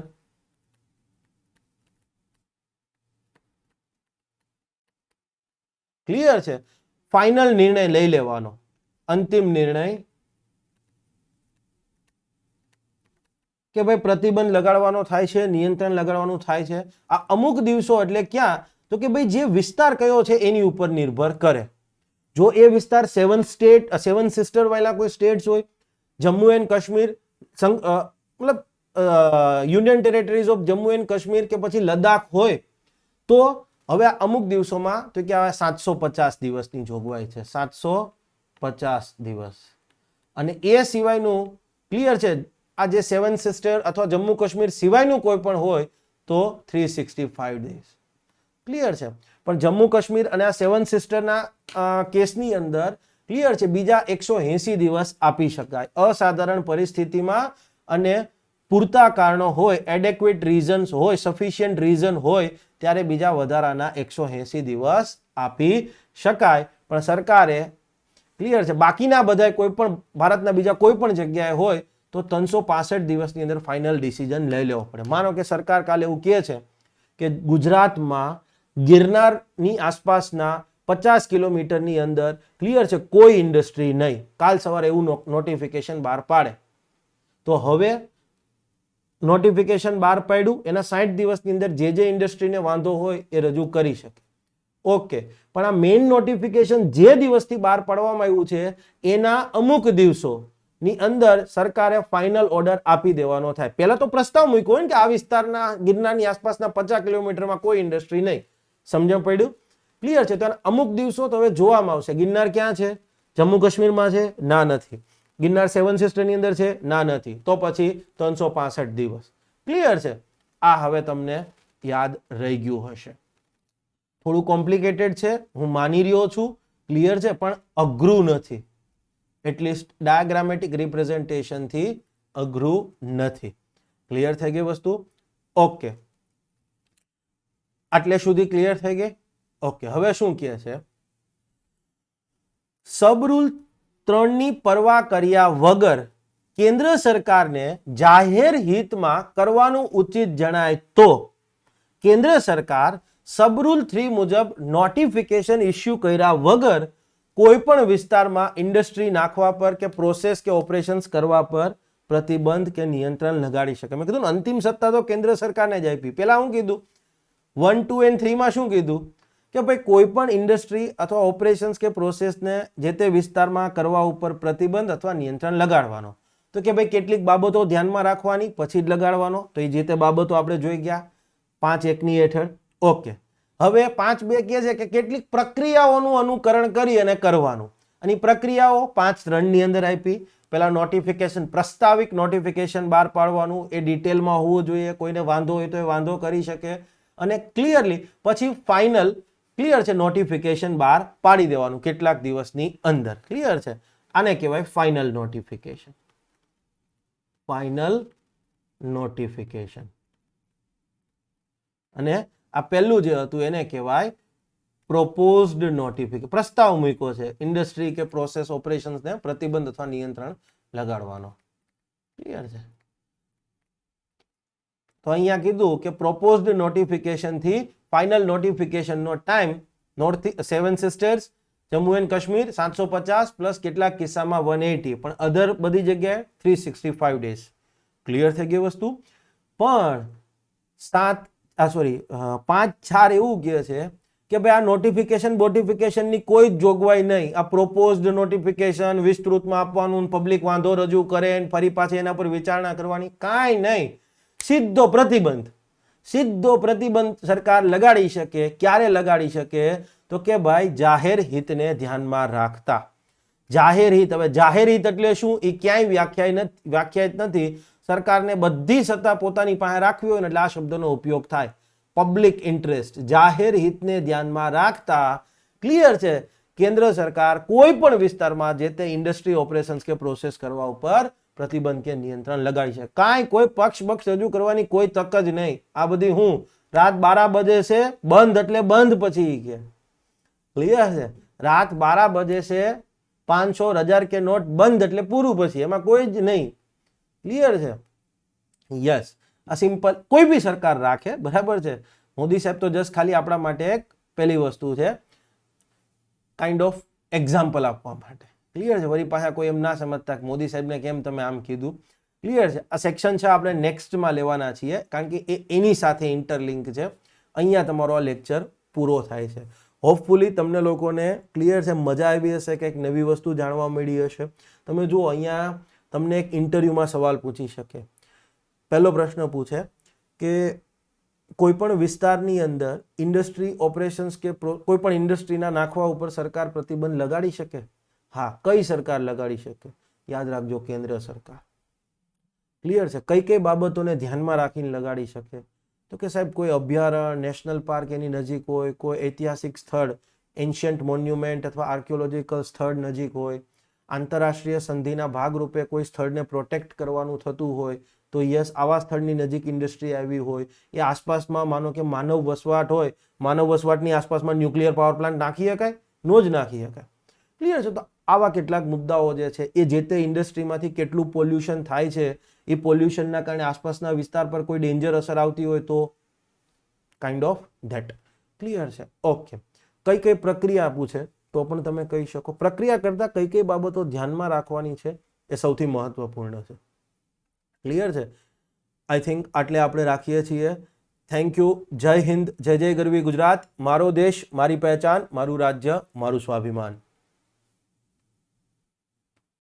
ક્લિયર છે ફાઇનલ નિર્ણય લઈ લેવાનો, અંતિમ નિર્ણય કે ભાઈ પ્રતિબંધ લગાડવાનો થાય છે, નિયંત્રણ લગાડવાનું થાય છે. આ અમુક દિવસો એટલે ક્યાં, તો કે ભાઈ જે વિસ્તાર કયો છે એની ઉપર નિર્ભર કરે. જો એ વિસ્તાર 7 સિસ્ટર વાળા કોઈ સ્ટેટ્સ હોય, જમ્મુ એન્ડ કાશ્મીર, મતલબ union territories of Jammu and Kashmir કે પછી લદ્દાખ હોય તો હવે અમુક દિવસોમાં તો કે 750 દિવસની જોગવાઈ છે, 750 દિવસ. અને એ સિવાયનું ક્લિયર છે આ જે 7 સિસ્ટર અથવા જમ્મુ કાશ્મીર સિવાયનું કોઈ પણ હોય તો 365 ડેઝ. ક્લિયર છે. પણ જમ્મુ કાશ્મીર અને આ 7 સિસ્ટરના કેસની અંદર ક્લિયર છે બીજા 180 દિવસ આપી શકાય અસાધારણ પરિસ્થિતિમાં અને પૂરતા કારણો હોય, એડેક્વેટ રીઝન્સ હોય, સફિશિયન્ટ રીઝન હોય ત્યારે બીજા વધારાના 180 દિવસ આપી શકાય. પણ સરકારે ક્લિયર છે, બાકીના બધા કોઈ પણ ભારતના બીજા કોઈ પણ જગ્યાએ હોય તો 365 દિવસની અંદર ફાઇનલ ડિસિઝન લઈ લેવો પડે. માનો કે સરકાર કાલે એવું કહે છે કે ગુજરાતમાં ગિરનારની આસપાસના 50 કિલોમીટરની અંદર ક્લિયર છે કોઈ ઇન્ડસ્ટ્રી નહીં, કાલ સવારે એવું નોટિફિકેશન બહાર પાડે તો હવે નોટિફિકેશન બહાર પાડ્યું એના 60 દિવસની અંદર જે ઇન્ડસ્ટ્રીને વાંધો હોય એ રજૂ કરી શકે. ઓકે, પણ આ મેઇન નોટિફિકેશન જે દિવસથી બહાર પાડવામાં આવ્યું છે એના અમુક દિવસોની અંદર સરકારે ફાઇનલ ઓર્ડર આપી દેવાનો થાય. પહેલા તો પ્રસ્તાવ મૂક્યો હોય ને કે આ વિસ્તારના ગિરનારની આસપાસના 50 કિલોમીટરમાં કોઈ ઇન્ડસ્ટ્રી નહીં. સમજણ પડ્યું? ક્લિયર છે. તો અમુક દિવસો તો હવે જોવામાં આવશે. ગિરનાર ક્યાં છે? જમ્મુ કાશ્મીરમાં છે? ના, નથી. ગિરનાર 7 સિસ્ટરની અંદર છે? ના, નથી. તો પછી 365 દિવસ. ક્લિયર છે? આ હવે તમને યાદ રહી ગયું હશે. થોડું કોમ્પ્લિકેટેડ છે, હું માની રહ્યો છું. ક્લિયર છે, પણ અઘરું નથી. એટલીસ્ટ ડાયાગ્રામેટિક રિપ્રેઝન્ટેશન થી અઘરું નથી. ક્લિયર થઈ ગઈ વસ્તુ? ઓકે, આટલે સુધી ક્લિયર થઈ ગઈ? ઓકે, હવે શું કહે છે? સબરૂલ 3 ની પરવા કર્યા વગર કેન્દ્ર સરકારને જાહેર હિતમાં કરવાનું ઉચિત જણાય તો કેન્દ્ર સરકાર સબરૂલ 3 મુજબ નોટિફિકેશન ઇસ્યુ કર્યા વગર કોઈ પણ વિસ્તારમાં ઇન્ડસ્ટ્રી નાખવા પર કે પ્રોસેસ કે ઓપરેશન્સ કરવા પર પ્રતિબંધ કે નિયંત્રણ લગાડી શકે. મેં કીધું અંતિમ સત્તા તો કેન્દ્ર સરકારને જ આપી. પેલા હું કીધું 1, 2 and 3 માં શું કીધું કે ભાઈ કોઈ પણ ઇન્ડસ્ટ્રી અથવા ઓપરેશન્સ કે પ્રોસેસને જે તે વિસ્તારમાં કરવા ઉપર પ્રતિબંધ અથવા નિયંત્રણ લગાડવાનો. તો કે ભાઈ કેટલીક બાબતો ધ્યાનમાં રાખવાની પછી જ લગાડવાનો. તો એ જે તે બાબતો આપણે જોઈ ગયા 5.1 ની હેઠળ. ઓકે, હવે 5.2 કહે છે કે કેટલીક પ્રક્રિયાઓનું અનુકરણ કરી અને કરવાનું. અને પ્રક્રિયાઓ 5.3 ની અંદર આપી. પેલા નોટિફિકેશન, પ્રસ્તાવિક નોટિફિકેશન બહાર પાડવાનું, એ ડિટેલમાં હોવું જોઈએ. કોઈને વાંધો હોય તો એ વાંધો કરી શકે. અને ક્લિયરલી પછી ફાઇનલ ક્લિયર છે નોટિફિકેશન બહાર પાડી દેવાનું કેટલાક દિવસની અંદર. ક્લિયર છે? આને કહેવાય ફાઇનલ નોટિફિકેશન. Final notification. અને આ પહેલું જે હતું એને કહેવાય પ્રોપોઝડ નોટિફિકેશન. પ્રસ્તાવ મૂક્યો છે ઇન્ડસ્ટ્રી કે પ્રોસેસ ઓપરેશન્સને પ્રતિબંધ અથવા નિયંત્રણ લગાડવાનો. ક્લિયર છે? તો અહીંયા કીધું કે પ્રોપોઝડ નોટિફિકેશન થી ફાઇનલ નોટિફિકેશનનો time 7 sisters, Jammu and Kashmir 750 plus કેટલાક કિસ્સામાં 180, પણ અધર બધી જગ્યાએ 365 ડેઝ. ક્લિયર થઈ ગઈ વસ્તુ? પણ 5.4 એવું કહે છે કે ભાઈ આ નોટિફિકેશનની કોઈ જ જોગવાઈ નહીં. આ પ્રોપોઝડ નોટિફિકેશન વિસ્તૃતમાં આપવાનું, પબ્લિક વાંધો રજૂ કરે ફરી પાછી એના પર વિચારણા કરવાની કાંઈ નહીં. સીધો પ્રતિબંધ સરકાર લગાડી શકે. ક્યારે લગાડી શકે? તો કે ભાઈ જાહેર હિતને ધ્યાનમાં રાખતા. જાહેર હિત, હવે જાહેર હિત એટલે શું એ ક્યાંય વ્યાખ્યાયિત નથી. સરકારને બધી સત્તા પોતાની પાસે રાખવી હોય ને એટલે આ શબ્દનો ઉપયોગ થાય. પબ્લિક ઇન્ટરેસ્ટ, જાહેર હિતને ધ્યાનમાં રાખતા. ક્લિયર છે? કેન્દ્ર સરકાર કોઈ પણ વિસ્તારમાં જે તે ઇન્ડસ્ટ્રી ઓપરેશન્સ કે પ્રોસેસ કરવા ઉપર પ્રતિબંધ કે નિયંત્રણ લગાડી છે. કાંઈ કોઈ પક્ષ રજૂ કરવાની કોઈ તક જ નહીં. આ બધી હું રાત 12 બજે છે બંધ એટલે બંધ પછી કે. ક્લિયર છે? રાત 12 બજે છે 500 1000 કે નોટ બંધ એટલે પૂરું, પછી એમાં કોઈ જ નહીં. ક્લિયર છે? યસ, આ સિમ્પલ કોઈ બી સરકાર રાખે, બરાબર છે. મોદી સાહેબ તો જસ્ટ ખાલી આપણા માટે એક પહેલી વસ્તુ છે કાઇન્ડ ઓફ એક્ઝામ્પલ આપવા માટે. ક્લિયર છે? વળી પાછા કોઈ એમ ના સમજતા કે મોદી સાહેબને કેમ તમે આમ કીધું. ક્લિયર છે? આ સેક્શન છે આપણે નેક્સ્ટમાં લેવાના છીએ કારણ કે એ એની સાથે ઇન્ટરલિંક છે. અહીંયા તમારો આ લેક્ચર પૂરો થાય છે. હોપફુલી તમને લોકોને ક્લિયર છે, મજા આવી હશે, કંઈક નવી વસ્તુ જાણવા મળી હશે. તમે જુઓ અહીંયા તમને એક ઇન્ટરવ્યુમાં સવાલ પૂછી શકે. પહેલો પ્રશ્ન પૂછે કે કોઈ પણ વિસ્તારની અંદર ઇન્ડસ્ટ્રી ઓપરેશન્સ કે કોઈ પણ ઇન્ડસ્ટ્રીના નાખવા ઉપર સરકાર પ્રતિબંધ લગાડી શકે? હા. કઈ સરકાર લગાડી શકે? યાદ રાખજો, કેન્દ્ર સરકાર. ક્લિયર છે? કઈ કઈ બાબતોને ધ્યાનમાં રાખીને લગાડી શકે? તો કે સાહેબ કોઈ અભયારણ્ય, નેશનલ પાર્ક એની નજીક હોય, કોઈ ઐતિહાસિક સ્થળ, એન્શિયન્ટ મોન્યુમેન્ટ અથવા આર્કિયોલોજીકલ સ્થળ નજીક હોય, આંતરરાષ્ટ્રીય સંધિના ભાગરૂપે કોઈ સ્થળને પ્રોટેક્ટ કરવાનું થતું હોય, તો યસ, આવા સ્થળની નજીક ઇન્ડસ્ટ્રી આવી હોય, એ આસપાસમાં માનો કે માનવ વસવાટ હોય, માનવ વસવાટની આસપાસમાં ન્યુક્લિયર પાવર પ્લાન્ટ નાખી શકાય? નો જ નાખી શકાય. ક્લિયર છે? તો આવા કેટલાક મુદ્દાઓ જે છે એ જે તે ઇન્ડસ્ટ્રીમાંથી કેટલું પોલ્યુશન થાય છે, એ પોલ્યુશનના કારણે આસપાસના વિસ્તાર પર કોઈ ડેન્જર અસર આવતી હોય તો કાઇન્ડ ઓફ ધેટ. ક્લિયર છે? ઓકે. કઈ કઈ પ્રક્રિયા પૂછે તો પણ તમે કહી શકો. પ્રક્રિયા કરતા કઈ કઈ બાબતો ધ્યાનમાં રાખવાની છે એ સૌથી મહત્વપૂર્ણ છે. ક્લિયર છે? આઈ થિંક આટલે આપણે રાખીએ છીએ. Thank you. જય હિન્દ, જય જય ગરવી ગુજરાત. મારો દેશ, મારી પહેચાન, મારું રાજ્ય, મારું સ્વાભિમાન.